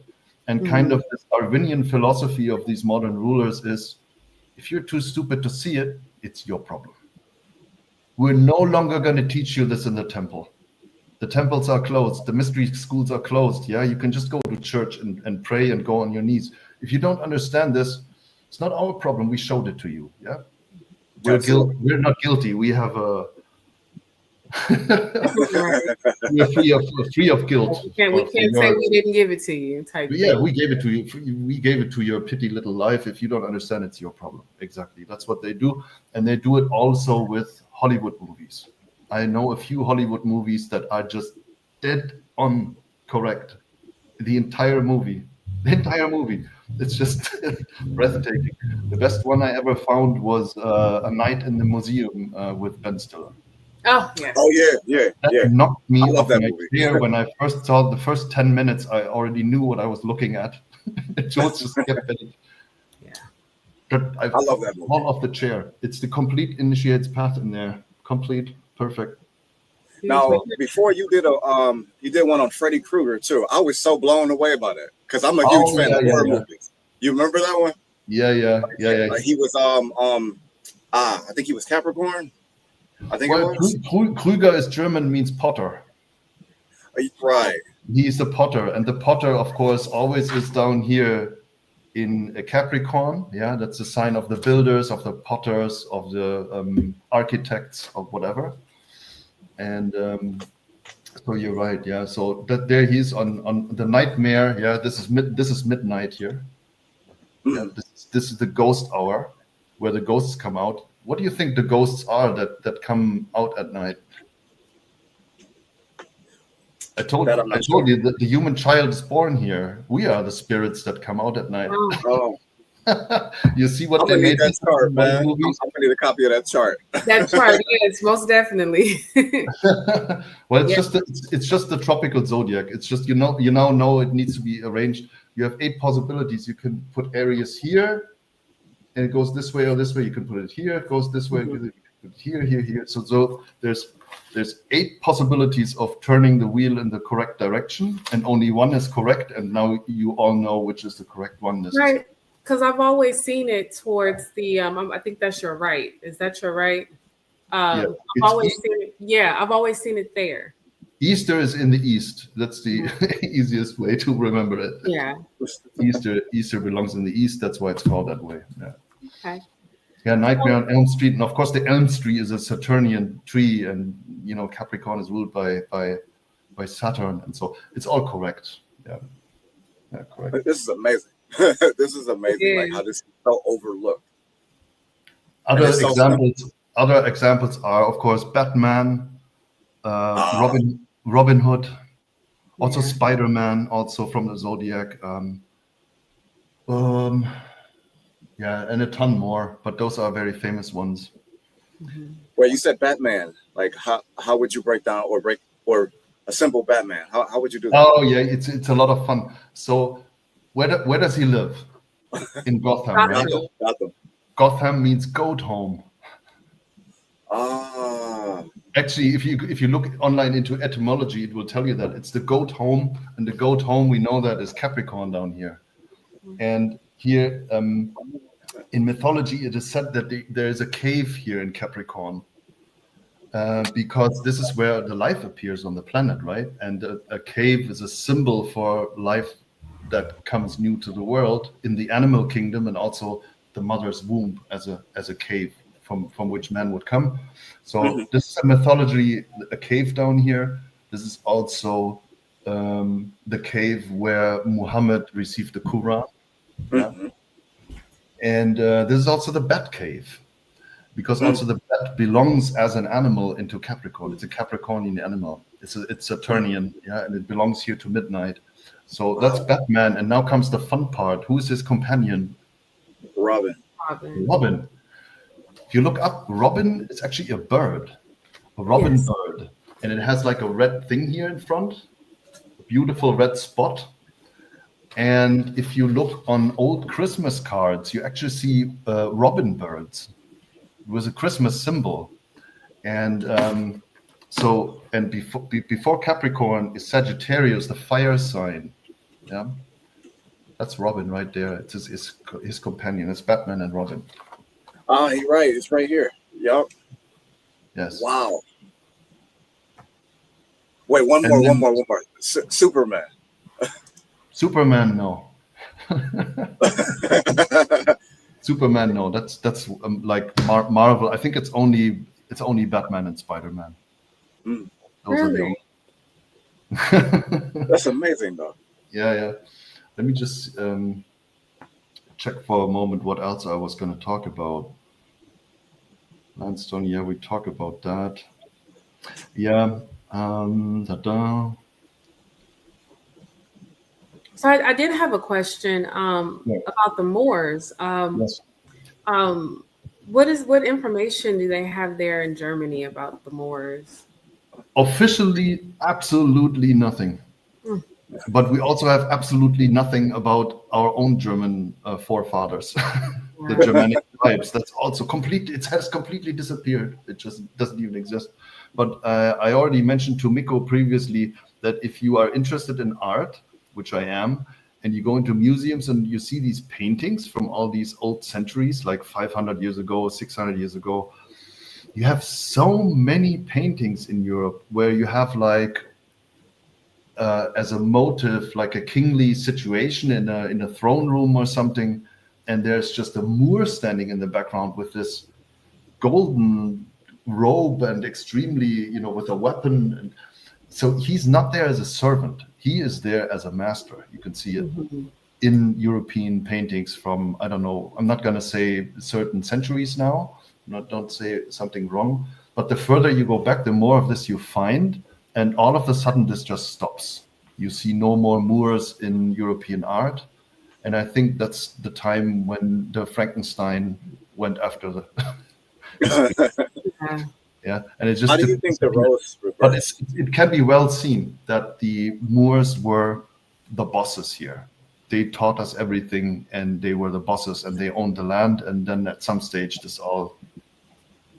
And kind of this Darwinian philosophy of these modern rulers is, if you're too stupid to see it, it's your problem. We're no longer going to teach you this in the temple. The temples are closed. The mystery schools are closed. Yeah, you can just go to church and pray and go on your knees. If you don't understand this, it's not our problem. We showed it to you. Yeah, we're not guilty. We have a we're free of guilt. We can't say we didn't give it to you. Yeah, we gave it to you. We gave it to your petty little life. If you don't understand, it's your problem. Exactly. That's what they do, and they do it also with Hollywood movies. I know a few Hollywood movies that are just dead on correct. The entire movie. It's just breathtaking. The best one I ever found was A Night in the Museum with Ben Stiller. Oh, yes. Oh, yeah. That knocked me off my chair. When I first saw the first 10 minutes, I already knew what I was looking at. George just kept it. Yeah. I love that movie. Fall off the chair. It's the complete initiate's path in there. Complete, perfect. Now, before you did one on Freddy Krueger too. I was so blown away by that because I'm a huge fan of horror movies. You remember that one? Yeah. He was I think he was Capricorn. I think it was. Krüger is German, means potter. Right. He's a potter, and the potter, of course, always is down here in a Capricorn. Yeah, that's a sign of the builders, of the potters, of the architects, of whatever. And so you're right. Yeah. So that there he is on the nightmare. Yeah. This is midnight here. Yeah. This is the ghost hour, where the ghosts come out. What do you think the ghosts are that come out at night? I told you that the human child is born here. We are the spirits that come out at night. Oh. You see what they made that chart, man. I'm gonna need a copy of that chart. That chart, yes, most definitely. Well, it's just the tropical zodiac. It's just you now know it needs to be arranged. You have 8 possibilities. You can put Aries here, and it goes this way or this way. You can put it here. It goes this way. You can put it here. So there's 8 possibilities of turning the wheel in the correct direction, and only one is correct. And now you all know which is the correct one. Right. Because I've always seen it towards the, I think that's your right. Is that your right? I've always seen it there. Easter is in the east. That's the easiest way to remember it. Yeah. Easter belongs in the east. That's why it's called that way. Yeah. Okay. Yeah, Nightmare on Elm Street. And of course, the elm tree is a Saturnian tree. And, Capricorn is ruled by Saturn. And so it's all correct. Yeah, correct. This is amazing. This is amazing, like how this is so overlooked. Other examples are, of course, Batman, Robin Hood, also Spider-Man, also from the Zodiac. And a ton more, but those are very famous ones. Well, you said Batman. Like, how would you break down or a simple Batman? How would you do that? Oh yeah, it's a lot of fun. So. Where does he live? In Gotham, right? Gotham means goat home. Actually, if you look online into etymology, it will tell you that it's the goat home, and the goat home we know that is Capricorn down here. And here in mythology, it is said that there is a cave here in Capricorn because this is where the life appears on the planet, right? And a cave is a symbol for life that comes new to the world in the animal kingdom, and also the mother's womb as a cave from which man would come. So this is a mythology, a cave down here. This is also the cave where Muhammad received the Quran. And this is also the bat cave, because also the bat belongs as an animal into Capricorn. It's a Capricornian animal. It's Saturnian, and it belongs here to midnight. So that's Batman, and now comes the fun part. Who is his companion? Robin. If you look up, Robin is actually a bird, a robin bird, and it has like a red thing here in front, a beautiful red spot. And if you look on old Christmas cards, you actually see robin birds. It was a Christmas symbol, and before Capricorn is Sagittarius, the fire sign. Yeah, that's Robin right there. It's his companion. It's Batman and Robin. You're right. It's right here. Yep. Yes. Wow. Wait, one more. Superman. Superman, no. Superman, no. That's like Marvel. I think it's only Batman and Spider-Man. Mm. Those are the Really? only. That's amazing, though. Yeah. Let me just check for a moment what else I was going to talk about. Landstone, yeah, we talk about that. Yeah. So I did have a question Yeah. about the Moors. Yes. What information do they have there in Germany about the Moors? Officially, absolutely nothing. Mm. But we also have absolutely nothing about our own German forefathers, the Germanic tribes. That's also it has completely disappeared. It just doesn't even exist. But I already mentioned to Miko previously that if you are interested in art, which I am, and you go into museums and you see these paintings from all these old centuries, like 500 years ago, 600 years ago, you have so many paintings in Europe where you have like as a motive, like a kingly situation in a throne room or something, and there's just a Moor standing in the background with this golden robe and extremely, with a weapon. And so he's not there as a servant; he is there as a master. You can see it in European paintings from, I don't know. I'm not going to say certain centuries now. Don't say something wrong. But the further you go back, the more of this you find. And all of a sudden, this just stops. You see no more Moors in European art. And I think that's the time when the Frankenstein went after the. Yeah, and it just. How do you think the roles But reversed? it can be well seen that the Moors were the bosses here. They taught us everything, and they were the bosses, and they owned the land. And then at some stage, this all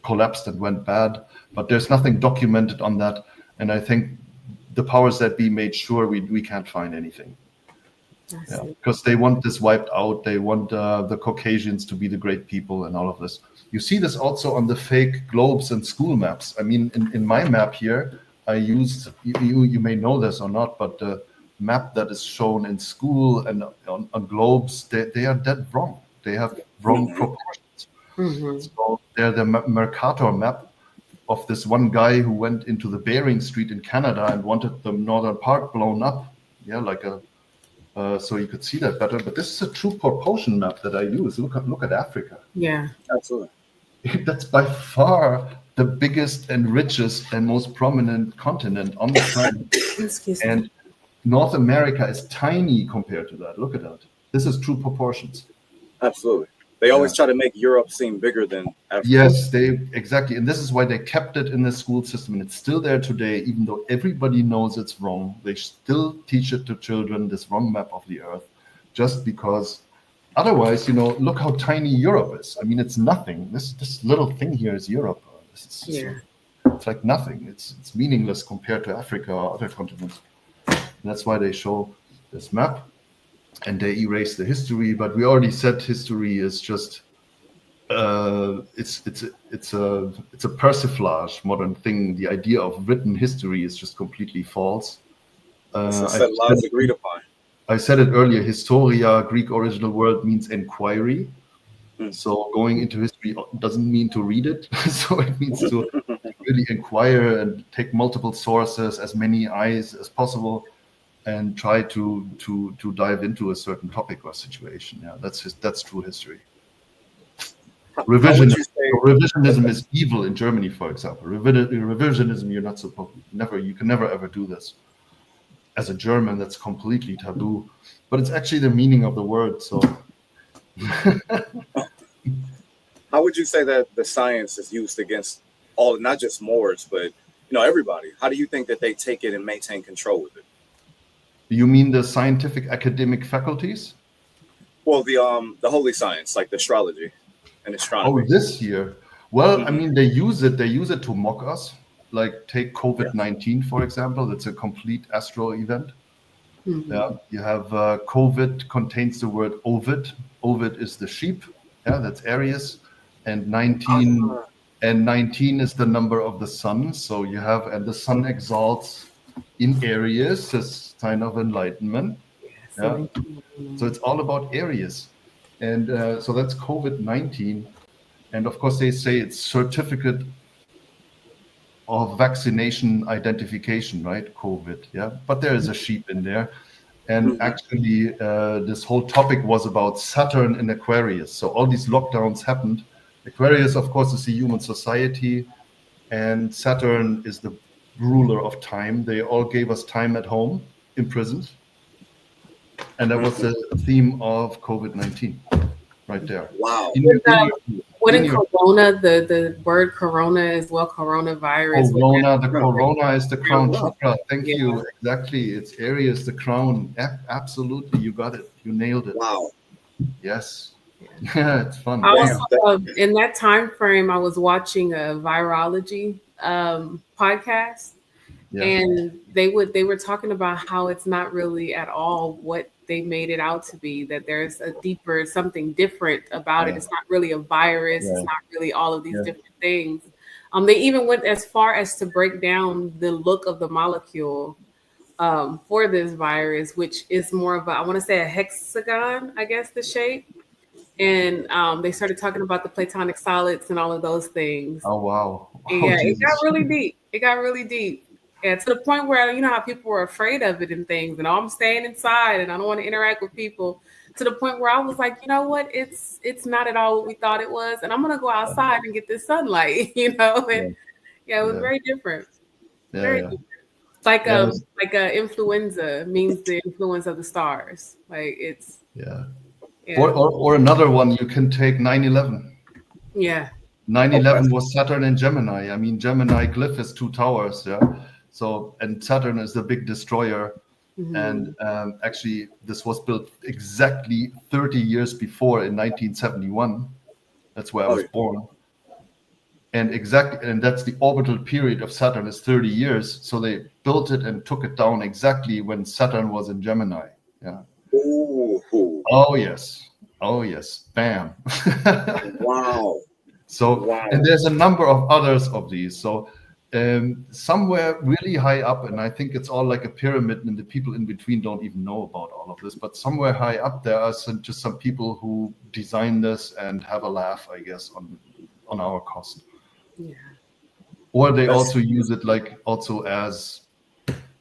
collapsed and went bad. But there's nothing documented on that. And I think the powers that be made sure we can't find anything. Yeah, because they want this wiped out. They want the Caucasians to be the great people and all of this. You see this also on the fake globes and school maps. I mean, in my map here, I used, you may know this or not, but the map that is shown in school and on globes, they are dead wrong. They have wrong proportions. So they're the Mercator map of this one guy who went into the Bering Street in Canada and wanted the northern part blown up. Yeah, like so you could see that better. But this is a true proportion map that I use. Look at Africa. Yeah, Absolutely. That's by far the biggest and richest and most prominent continent on the planet. excuse me. And North America is tiny compared to that. Look at that. This is true proportions. Absolutely. They always try to make Europe seem bigger than Africa. Yes, exactly. And this is why they kept it in the school system. And it's still there today, even though everybody knows it's wrong. They still teach it to children, this wrong map of the earth, just because otherwise, look how tiny Europe is. I mean, it's nothing. This little thing here is Europe. It's like nothing. It's meaningless compared to Africa or other continents. And that's why they show this map. And they erase the history, but we already said history is just it's a persiflage, modern thing. The idea of written history is just completely false. Laws agreed upon. I said it earlier. Historia, Greek original word, means inquiry. So going into history doesn't mean to read it. So it means to really inquire and take multiple sources, as many eyes as possible, and try to dive into a certain topic or situation. Yeah, that's true history. Revisionism is evil in Germany, for example. Revisionism, you're not supposed you can never ever do this. As a German, that's completely taboo. But it's actually the meaning of the word. So how would you say that the science is used against all, not just Moors, but everybody? How do you think that they take it and maintain control with it? You mean the scientific academic faculties? Well, the holy science, like the astrology and astronomy. Oh, this year. Well, I mean, they use it to mock us. Like take COVID-19, for example. It's a complete astro event. Yeah, you have COVID contains the word Ovid. Ovid is the sheep. Yeah, that's Aries, and 19 is the number of the sun. So you have, and the sun exalts in Aries, this sign of enlightenment. Yeah. So it's all about Aries. And so that's COVID-19. And of course, they say it's certificate of vaccination identification, right? COVID, yeah. But there is a sheep in there. And actually, this whole topic was about Saturn in Aquarius. So all these lockdowns happened. Aquarius, of course, is the human society, and Saturn is the ruler of time. They all gave us time at home, imprisoned. And that was the theme of COVID-19 right there. Wow. Wouldn't corona, the word corona as well, coronavirus? Corona, the corona is the crown chakra. Thank you. Exactly. It's Aries, the crown. Absolutely. You got it. You nailed it. Wow. Yes. Yeah, it's fun. I also, in that time frame, I was watching a virology podcast. Yeah. And they were talking about how it's not really at all what they made it out to be, that there's a deeper, something different about it. It's not really a virus. It's not really all of these different things. They even went as far as to break down the look of the molecule for this virus, which is more of a, I want to say a hexagon, I guess, the shape. And they started talking about the platonic solids and all of those things. Oh, wow. Yeah, it got really deep. It got really deep. Yeah, to the point where, you know, how people were afraid of it and things, and I'm staying inside and I don't want to interact with people, to the point where I was like, you know what, it's not at all what we thought it was, and I'm gonna go outside and get this sunlight, you know. And it was very different. Very different. Like influenza means the influence of the stars. Like it's Or another one you can take 9/11. Yeah. 9/11 was Saturn and Gemini. I mean, Gemini glyph is 2 towers, yeah. So, and Saturn is the big destroyer. And actually, this was built exactly 30 years before in 1971. That's where I was born. And that's the orbital period of Saturn is 30 years. So they built it and took it down exactly when Saturn was in Gemini. Yeah. Ooh. Oh yes. Oh yes. Bam. Wow. So, and there's a number of others of these. So somewhere really high up, and I think it's all like a pyramid, and the people in between don't even know about all of this, but somewhere high up there are just some people who design this and have a laugh, I guess, on our cost. Yeah. Or they also use it like also as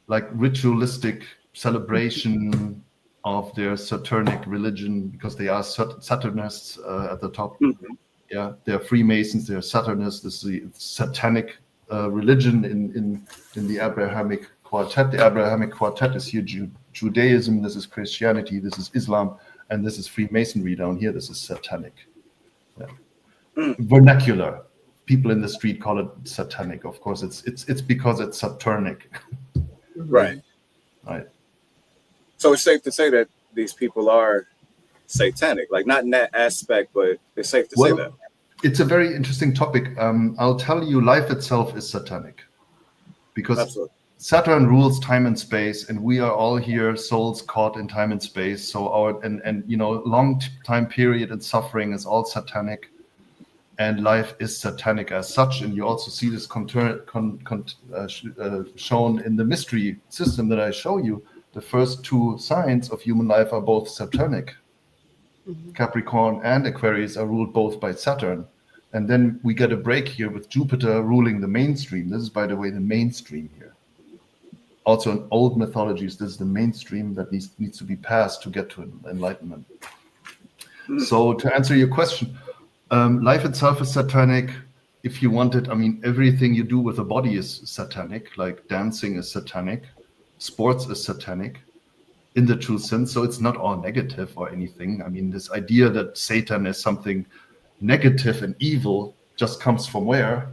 like ritualistic celebration of their Saturnic religion, because they are Saturnists at the top. Yeah, they're Freemasons, they're Saturnists. This is the satanic religion in the Abrahamic Quartet. The Abrahamic Quartet is here Judaism, this is Christianity, this is Islam, and this is Freemasonry down here. This is satanic. Yeah. Vernacular. People in the street call it satanic. Of course, it's because it's Saturnic. Right. Right. So it's safe to say that these people are satanic, like not in that aspect, but it's safe to say that. It's a very interesting topic. I'll tell you, life itself is satanic, because Saturn rules time and space, and we are all here, souls caught in time and space. So and you know, long time period and suffering is all satanic, and life is satanic as such. And you also see this shown in the mystery system that I show you. The first 2 signs of human life are both satanic. Capricorn and Aquarius are ruled both by Saturn. And then we get a break here with Jupiter ruling the mainstream. This is, by the way, the mainstream here. Also in old mythologies, this is the mainstream that needs to be passed to get to enlightenment. So to answer your question, life itself is satanic. If you want it, I mean, everything you do with the body is satanic, like dancing is satanic, sports is satanic. In the true sense, so it's not all negative or anything. I mean, this idea that Satan is something negative and evil just comes from where?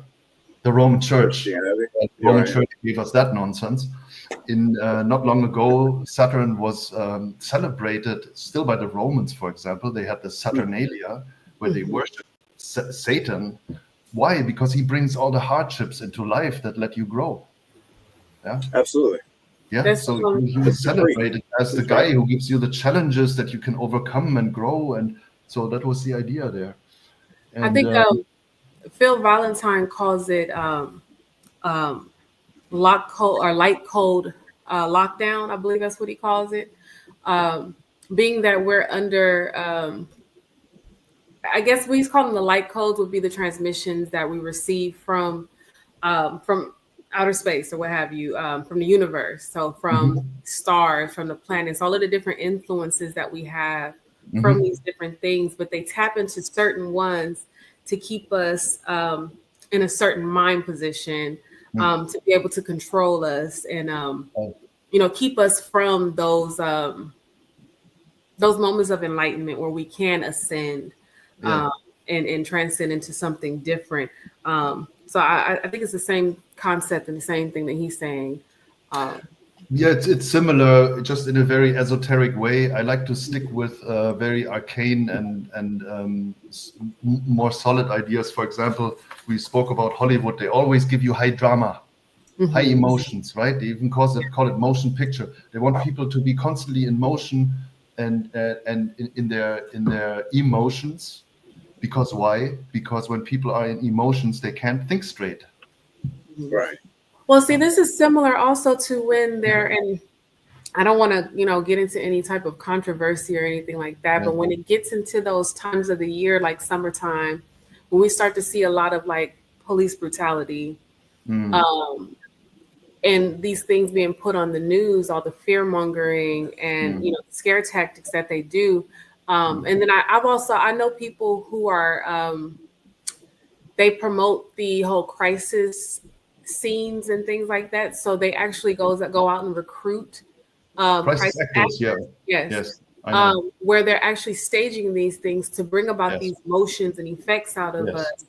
The Roman Church. The Roman Church gave us that nonsense. In not long ago, Saturn was celebrated still by the Romans, for example. They had the Saturnalia, where they worship Satan. Why? Because he brings all the hardships into life that let you grow. Yeah, absolutely. Yeah, so he was celebrated as the guy who gives you the challenges that you can overcome and grow, and so that was the idea there. And, I think Phil Valentine calls it lock code or light code lockdown. I believe that's what he calls it. Being that we're under, I guess we call them the light codes, would be the transmissions that we receive from outer space or what have you, from the universe. So from stars, from the planets, all of the different influences that we have from these different things, but they tap into certain ones to keep us in a certain mind position, to be able to control us and keep us from those moments of enlightenment where we can ascend and transcend into something different. So I think it's the same concept and the same thing that he's saying. Yeah, it's similar, just in a very esoteric way. I like to stick with very arcane and more solid ideas. For example, we spoke about Hollywood. They always give you high drama, high emotions, right? They even call it motion picture. They want people to be constantly in motion and in their emotions. Because why? Because when people are in emotions, they can't think straight. Right. Well, see, this is similar also to when they're, and I don't want to, get into any type of controversy or anything like that, but when it gets into those times of the year, like summertime, when we start to see a lot of like police brutality, and these things being put on the news, all the fear mongering and scare tactics that they do, and then I know people who are they promote the whole crisis scenes and things like that. So they actually go out and recruit crisis actors. Yes. I know. Where they're actually staging these things to bring about these motions and effects out of us.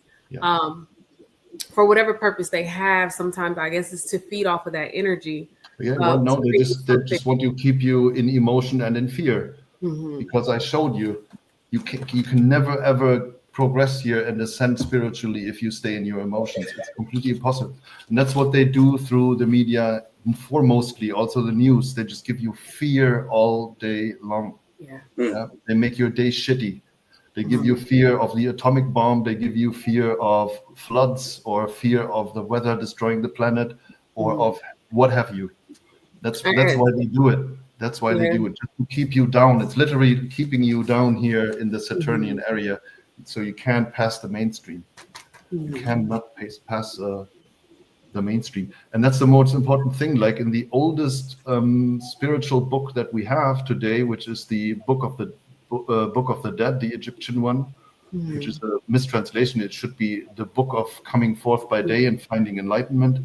For whatever purpose they have. Sometimes I guess it's to feed off of that energy. They just want to keep you in emotion and in fear. Because I showed you can never ever progress here and ascend spiritually if you stay in your emotions. It's completely impossible. And that's what they do through the media, and foremostly also the news. They just give you fear all day long. They make your day shitty. They give you fear of the atomic bomb. They give you fear of floods or fear of the weather destroying the planet or of what have you. That's why they do it. That's why they do it, just to keep you down. It's literally keeping you down here in the Saturnian area, so you can't pass the mainstream. You cannot pass the mainstream. And that's the most important thing. Like in the oldest spiritual book that we have today, which is the Book of the Dead, the Egyptian one, which is a mistranslation. It should be the Book of Coming Forth by Day and Finding Enlightenment.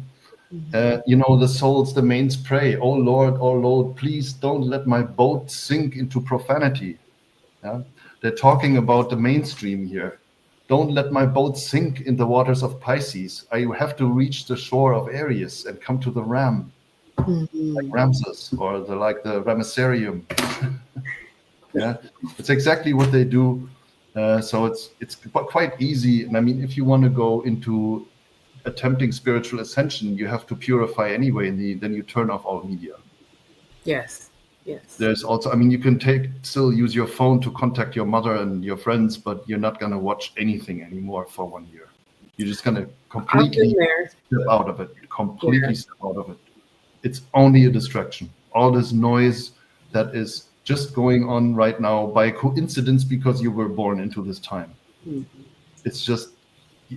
The souls, the mains pray, oh Lord, please don't let my boat sink into profanity. They're talking about the mainstream here. Don't let my boat sink in the waters of Pisces. I have to reach the shore of Aries and come to the ram, like Ramses or the Ramesarium. It's exactly what they do. So it's quite easy. And I mean, if you want to go into attempting spiritual ascension, you have to purify anyway, and then you turn off all media. Yes. There's also, you can still use your phone to contact your mother and your friends, but you're not going to watch anything anymore for 1 year. You're just going to completely step out of it. Step out of it. It's only a distraction. All this noise that is just going on right now by coincidence because you were born into this time. It's just,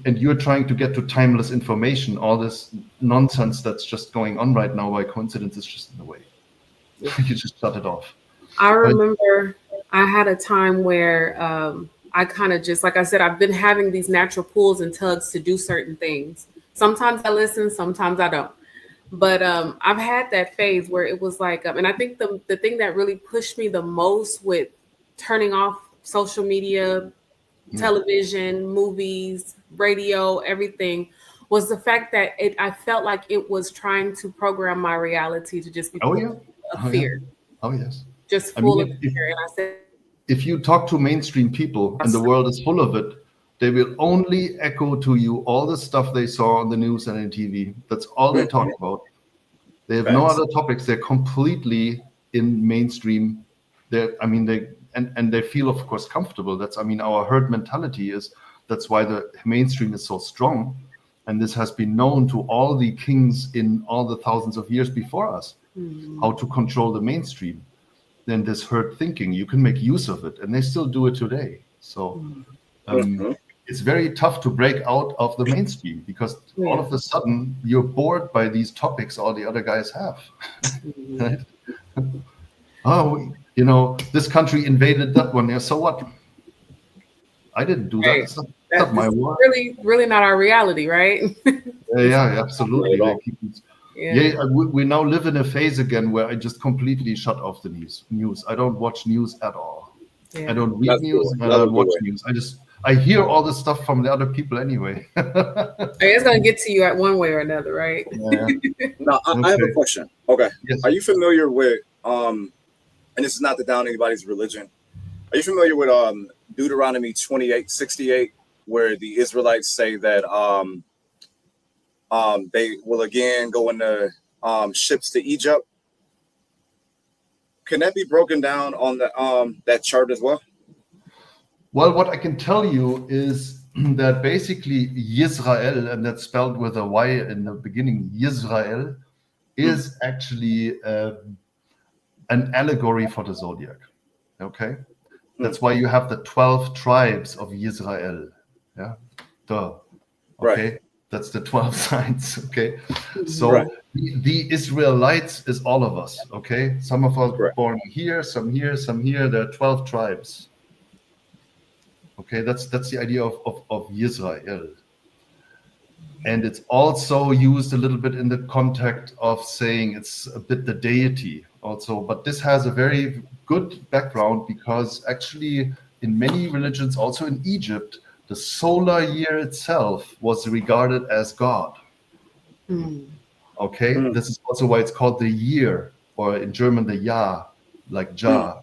and you're trying to get to timeless information. All this nonsense that's just going on right now by coincidence is just in the way. You just shut it off. I remember I had a time where I kind of just, like I said, I've been having these natural pulls and tugs to do certain things. Sometimes I listen, sometimes I don't. But I've had that phase where it was like, and I think the thing that really pushed me the most with turning off social media, television, movies, radio, everything, was the fact that I felt like it was trying to program my reality to just be full of fear. Oh, yes. Just full of fear. And I said, if you talk to mainstream people and the world is full of it, they will only echo to you all the stuff they saw on the news and on TV. That's all they talk about. They have no other topics. They're completely in mainstream. They feel, of course, comfortable. That's, our herd mentality is. That's why the mainstream is so strong. and this has been known to all the kings in all the thousands of years before us, how to control the mainstream. Then this herd thinking, you can make use of it, and they still do it today. So it's very tough to break out of the mainstream, because all of a sudden you're bored by these topics all the other guys have. Right? Oh, you know, this country invaded that one. Yeah, so what? I didn't do that. It's not my war. Really not our reality, right? Yeah, absolutely. We now live in a phase again where I just completely shut off the news. I don't watch news at all. I don't read news. I don't watch news. I hear all the stuff from the other people anyway. It's going to get to you at one way or another, right? Yeah. Now, I have a question. Okay. Yes. Are you familiar with, and this is not to down anybody's religion, are you familiar with Deuteronomy 28:68, where the Israelites say that they will again go into ships to Egypt? Can that be broken down on that chart as well? Well, what I can tell you is that basically Yisrael, and that's spelled with a Y in the beginning, Yisrael, is actually an allegory for the Zodiac. Okay? That's why you have the 12 tribes of Yisrael. Yeah? Duh. Okay? Right. That's the 12 signs. Okay? So the Israelites is all of us. Okay? Some of us were born here, some here, some here. There are 12 tribes. Okay, that's the idea of Yisrael. And it's also used a little bit in the context of saying it's a bit the deity also. But this has a very good background, because actually in many religions, also in Egypt, the solar year itself was regarded as God. Okay, this is also why it's called the year, or in German, the Jahr, like Jah.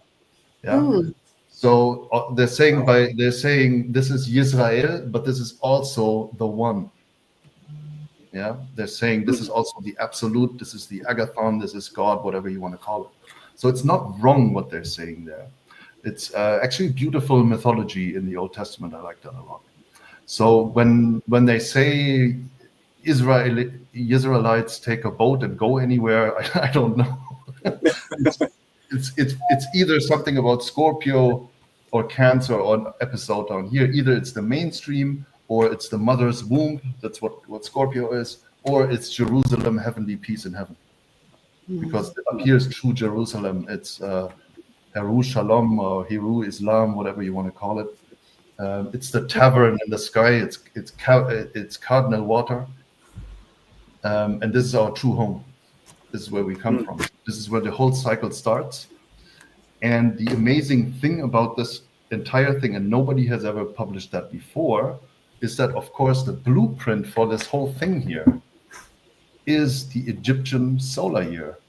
Yeah. So they're saying this is Yisrael, but this is also the one. Yeah, they're saying this is also the absolute. This is the Agathon. This is God, whatever you want to call it. So it's not wrong what they're saying there. It's actually beautiful mythology in the Old Testament. I like that a lot. So when they say Israelites take a boat and go anywhere, I don't know. It's either something about Scorpio or Cancer or an episode down here. Either it's the mainstream, or it's the mother's womb. That's what Scorpio is. Or it's Jerusalem, heavenly peace in heaven. Because it appears true Jerusalem. It's Heru Shalom or Heru Islam, whatever you want to call it. It's the tavern in the sky. It's cardinal water. And this is our true home. This is where we come from. This is where the whole cycle starts. And the amazing thing about this entire thing, and nobody has ever published that before, is that, of course, the blueprint for this whole thing here is the Egyptian solar year.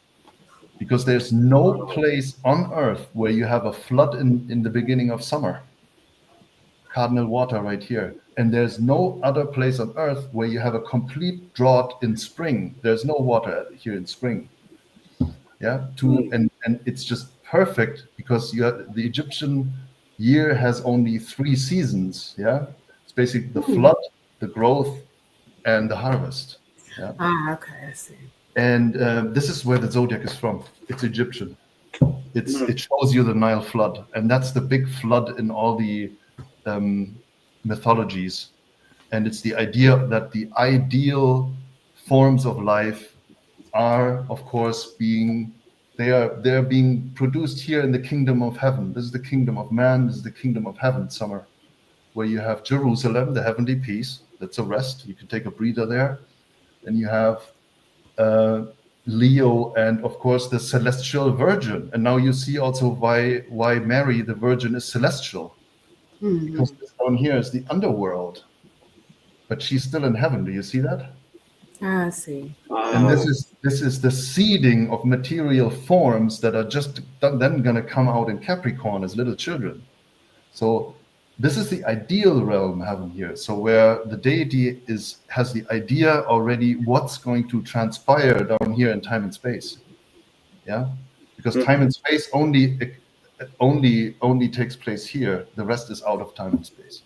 Because there's no place on Earth where you have a flood in the beginning of summer. Cardinal water right here. And there's no other place on Earth where you have a complete drought in spring. There's no water here in spring. Yeah, and it's just perfect, because the Egyptian year has only 3 seasons. Yeah, it's basically the flood, the growth, and the harvest. Yeah. Okay, I see. And this is where the Zodiac is from. It's Egyptian. It shows you the Nile flood, and that's the big flood in all the mythologies. And it's the idea that the ideal forms of life are, of course, they're being produced here in the kingdom of heaven. This is the kingdom of man. This is the kingdom of heaven, summer, where you have Jerusalem, the heavenly peace. That's a rest. You can take a breather there. And you have Leo, and of course the celestial virgin. And now you see also why Mary, the virgin, is celestial, because down here is the underworld, but she's still in heaven. Do you see that? I see. And this is the seeding of material forms that are just then going to come out in Capricorn as little children. So this is the ideal realm heaven here. So where the deity has the idea already what's going to transpire down here in time and space. Yeah, because time and space only takes place here. The rest is out of time and space.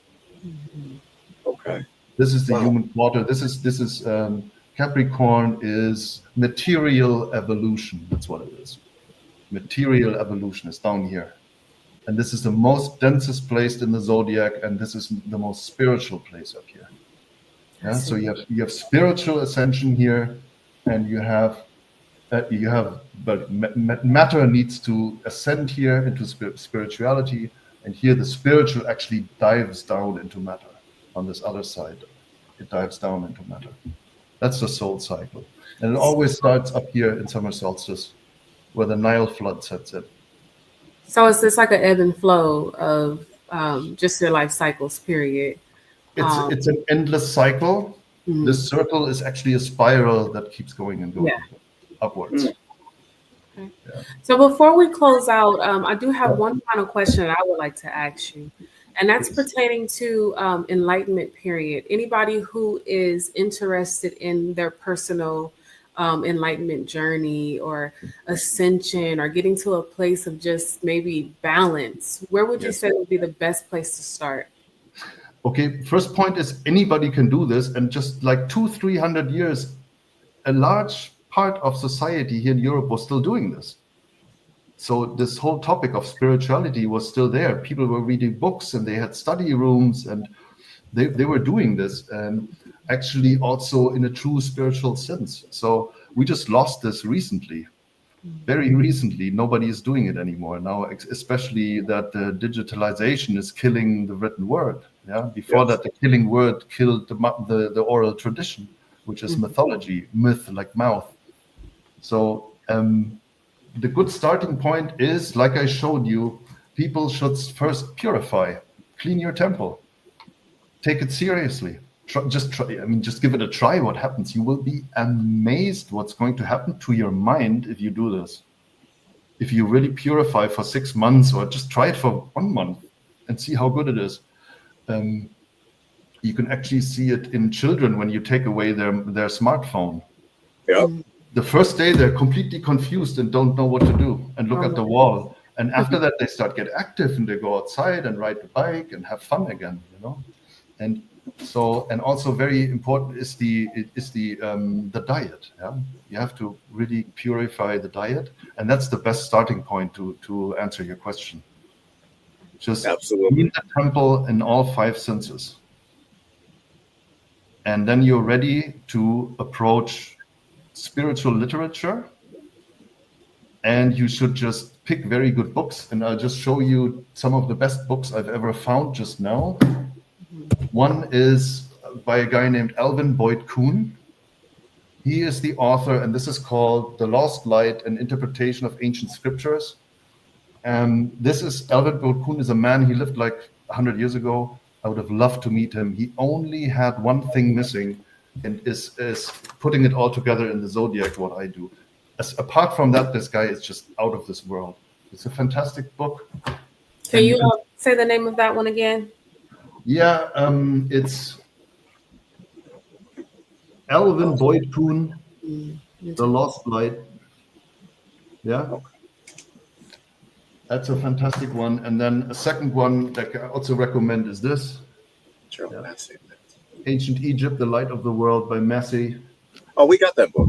Okay. This is the human quarter. This is Capricorn is material evolution. That's what it is. Material evolution is down here. And this is the most densest place in the zodiac, and this is the most spiritual place up here. Yeah, so you have spiritual ascension here, and you have but matter needs to ascend here into spirituality, and here the spiritual actually dives down into matter. On this other side, it dives down into matter. That's the soul cycle, and it always starts up here in summer solstice, where the Nile flood sets in. So it's just like an ebb and flow of just your life cycles, period. It's an endless cycle. Mm-hmm. This circle is actually a spiral that keeps going and going upwards. Okay. Yeah. So before we close out, I do have one final question that I would like to ask you, and that's pertaining to enlightenment period. Anybody who is interested in their personal enlightenment journey or ascension or getting to a place of just maybe balance, where would you say would be the best place to start? Okay, first point is anybody can do this, and just like 200-300 years, a large part of society here in Europe was still doing this. So this whole topic of spirituality was still there. People were reading books and they had study rooms, and they were doing this, and actually also in a true spiritual sense. So we just lost this recently. Very recently. Nobody is doing it anymore now, especially that the digitalization is killing the written word. Yeah. Before that, the killing word killed the oral tradition, which is mythology, myth like mouth. So the good starting point is, like I showed you, people should first purify, clean your temple, take it seriously. Just give it a try. What happens? You will be amazed what's going to happen to your mind if you do this. If you really purify for 6 months, or just try it for 1 month and see how good it is. You can actually see it in children when you take away their smartphone. Yep. The first day they're completely confused and don't know what to do and look at the wall. And after that they start get active and they go outside and ride the bike and have fun again. And so, and also very important is the diet. Yeah, you have to really purify the diet, and that's the best starting point to answer your question. Just clean the temple in all 5 senses, and then you're ready to approach spiritual literature. And you should just pick very good books, and I'll just show you some of the best books I've ever found just now. One is by a guy named Alvin Boyd Kuhn. He is the author, and this is called The Lost Light, an Interpretation of Ancient Scriptures. And this is Alvin Boyd Kuhn is a man, he lived like 100 years ago. I would have loved to meet him. He only had one thing missing, and is putting it all together in the Zodiac, what I do. Apart from that, this guy is just out of this world. It's a fantastic book. Can you say the name of that one again? Yeah, it's Alvin Boyd Kuhn, The Lost Light. Yeah, that's a fantastic one. And then a second one that I also recommend is this. Yeah. Ancient Egypt, The Light of the World by Massey. Oh, we got that book.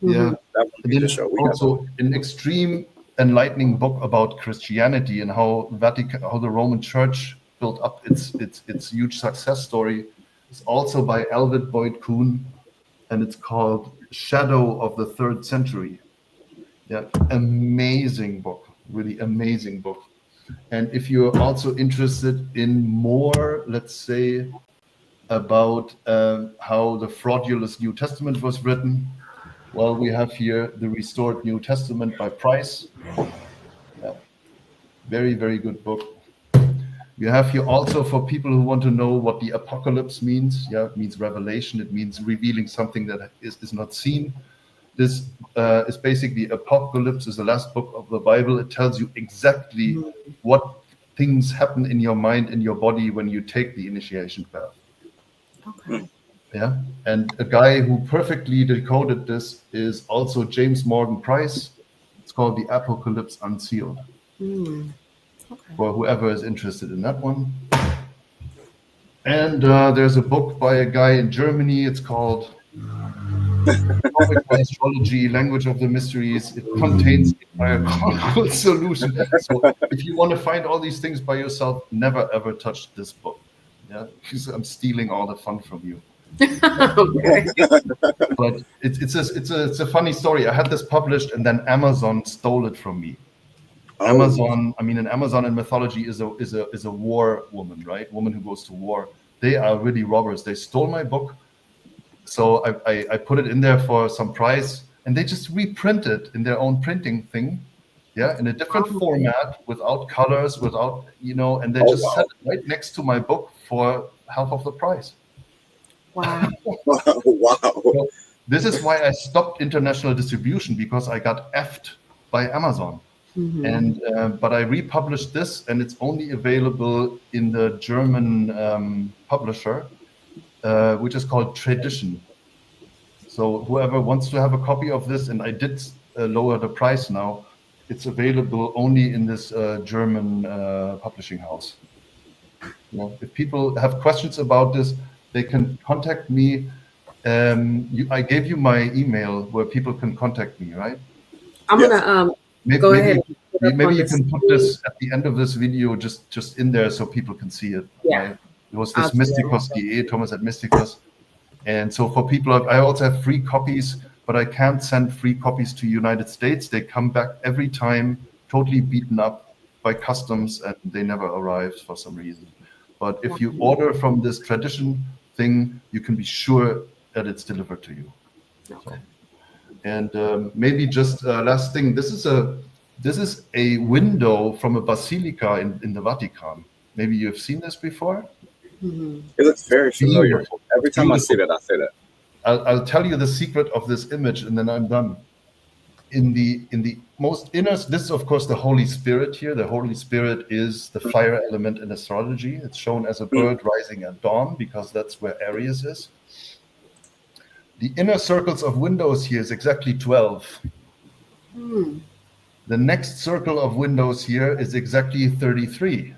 Yeah. That one also an extreme enlightening book about Christianity and how the Roman Church built up its huge success story. It's also by Alvin Boyd Kuhn, and it's called Shadow of the Third Century. Yeah, amazing book, really amazing book. And if you're also interested in more, let's say, about how the fraudulent New Testament was written, well, we have here the Restored New Testament by Price. Yeah. Very, very good book. You have here also, for people who want to know what the apocalypse means. Yeah, it means revelation. It means revealing something that is not seen. This is basically apocalypse is the last book of the Bible. It tells you exactly what things happen in your mind, in your body when you take the initiation path. Okay. Yeah, and a guy who perfectly decoded this is also James Morgan Price. It's called The Apocalypse Unsealed. Okay. For whoever is interested in that one. And there's a book by a guy in Germany. It's called Astrology, Language of the Mysteries. It contains the entire concrete solution. So if you want to find all these things by yourself, never ever touch this book. Yeah, because I'm stealing all the fun from you. Okay. But it's a funny story. I had this published, and then Amazon stole it from me. Amazon, I mean, an Amazon in mythology is a war woman, right? Woman who goes to war. They are really robbers. They stole my book. So I put it in there for some price, and they just reprint it in their own printing thing, yeah, in a different format, without colors, without, and they just set it right next to my book for half of the price. Wow. Wow. So this is why I stopped international distribution, because I got effed by Amazon. And but I republished this, and it's only available in the German publisher, which is called Tradition. So whoever wants to have a copy of this, and I did lower the price now, it's available only in this German publishing house. If people have questions about this, they can contact me. I gave you my email where people can contact me, right? I'm gonna go ahead. Maybe you can put this at the end of this video, just in there, so people can see it. Yeah. Right? It was this Mystikos.de, Thomas at Mystikos. And so for people, I also have free copies, but I can't send free copies to United States. They come back every time totally beaten up by customs, and they never arrive for some reason. But if you order from this Tradition thing, you can be sure that it's delivered to you. Okay. So, and maybe just last thing, this is a window from a basilica in the Vatican. Maybe you've seen this before? It looks very familiar. Beautiful. Every time I see that, I say that. I'll tell you the secret of this image, and then I'm done. In the most inner, this is of course the Holy Spirit here. The Holy Spirit is the fire element in astrology. It's shown as a bird rising at dawn, because that's where Aries is. The inner circles of windows here is exactly 12. The next circle of windows here is exactly 33.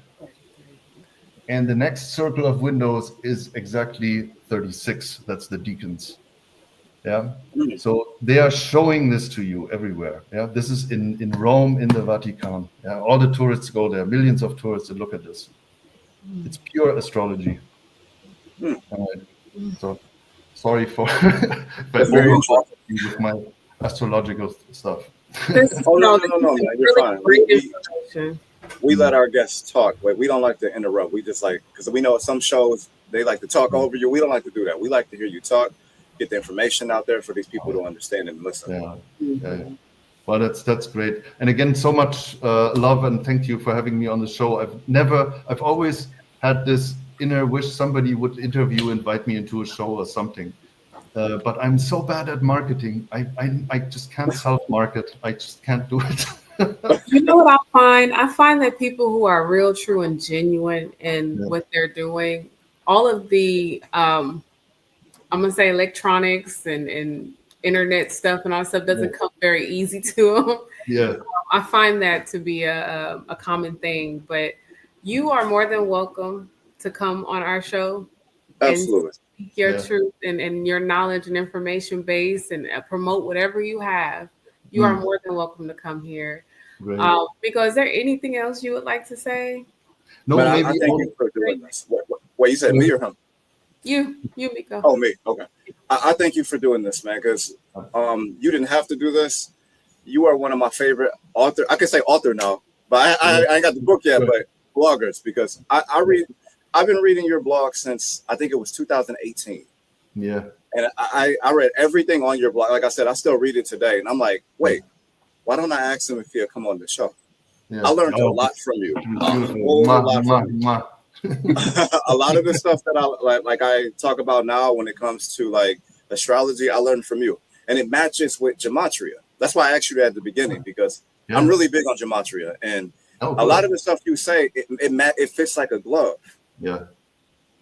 And the next circle of windows is exactly 36. That's the deacons. Yeah. So they are showing this to you everywhere. Yeah. This is in Rome, in the Vatican. Yeah. All the tourists go there. Millions of tourists to look at this. It's pure astrology. All right. So sorry for with my astrological stuff. No, man, you're fine. We let our guests talk. Like, we don't like to interrupt. We just like, because we know some shows, they like to talk over you. We don't like to do that. We like to hear you talk, get the information out there for these people to understand and listen. Yeah. Well, that's great. And again, so much love, and thank you for having me on the show. I've always had this inner wish somebody would invite me into a show or something. But I'm so bad at marketing. I just can't self-market. I just can't do it. You know what I find? I find that people who are real, true, and genuine in what they're doing, all of the, I'm going to say electronics and internet stuff and all that stuff doesn't come very easy to them. Yeah. I find that to be a common thing, but you are more than welcome to come on our show. Absolutely. And speak your truth and your knowledge and information base, and promote whatever you have. You are more than welcome to come here. Because is there anything else you would like to say? No, but maybe I thank you for doing this. Wait, you said me or him? You, Miko. Oh, me. Okay. I thank you for doing this, man, because you didn't have to do this. You are one of my favorite author. I can say author now, but I ain't got the book yet, but bloggers, because I've been reading your blog since I think it was 2018. Yeah. And I read everything on your blog. Like I said, I still read it today. And I'm like, wait, why don't I ask him if he'll come on the show? Yeah. I learned a lot from you. A lot of the stuff that I talk about now when it comes to like astrology, I learned from you. And it matches with Gematria. That's why I asked you at the beginning, because I'm really big on Gematria. And a lot of the stuff you say, it fits like a glove. Yeah,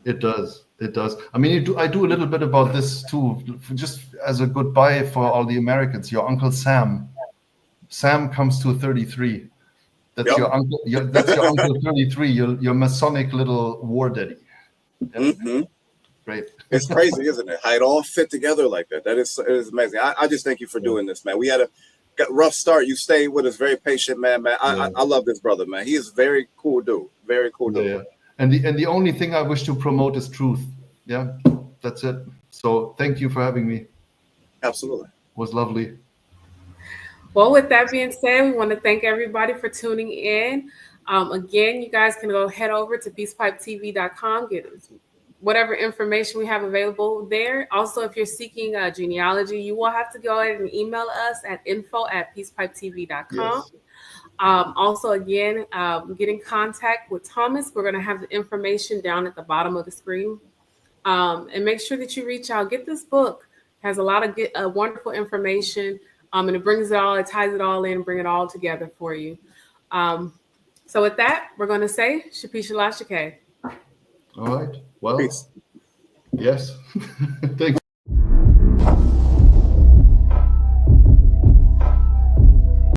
it does. It does. I mean, I do a little bit about this too, just as a goodbye for all the Americans. Your Uncle Sam. Sam comes to 33. That's your uncle. That's your Uncle 33. Your Masonic little war daddy. Mm-hmm. Great. It's crazy, isn't it? How it all fit together like that. It is amazing. I just thank you for doing this, man. We had a rough start. You stayed with us, very patient, man. I love this brother, man. He is very cool dude. Very cool dude. Yeah. And the only thing I wish to promote is truth. Yeah, that's it. So thank you for having me. Absolutely. It was lovely. Well, with that being said, we want to thank everybody for tuning in. Again, you guys can go head over to peacepipetv.com, get whatever information we have available there. Also, if you're seeking a genealogy, you will have to go ahead and email us at info@peacepipetv.com. Yes. Also, again, get in contact with Thomas. We're going to have the information down at the bottom of the screen. And make sure that you reach out. Get this book. It has a lot of wonderful information. And it brings it all, it ties it all in, bring it all together for you. So with that, we're going to say Shapi Shalashake. All right. Well, Peace. Yes. Thank you.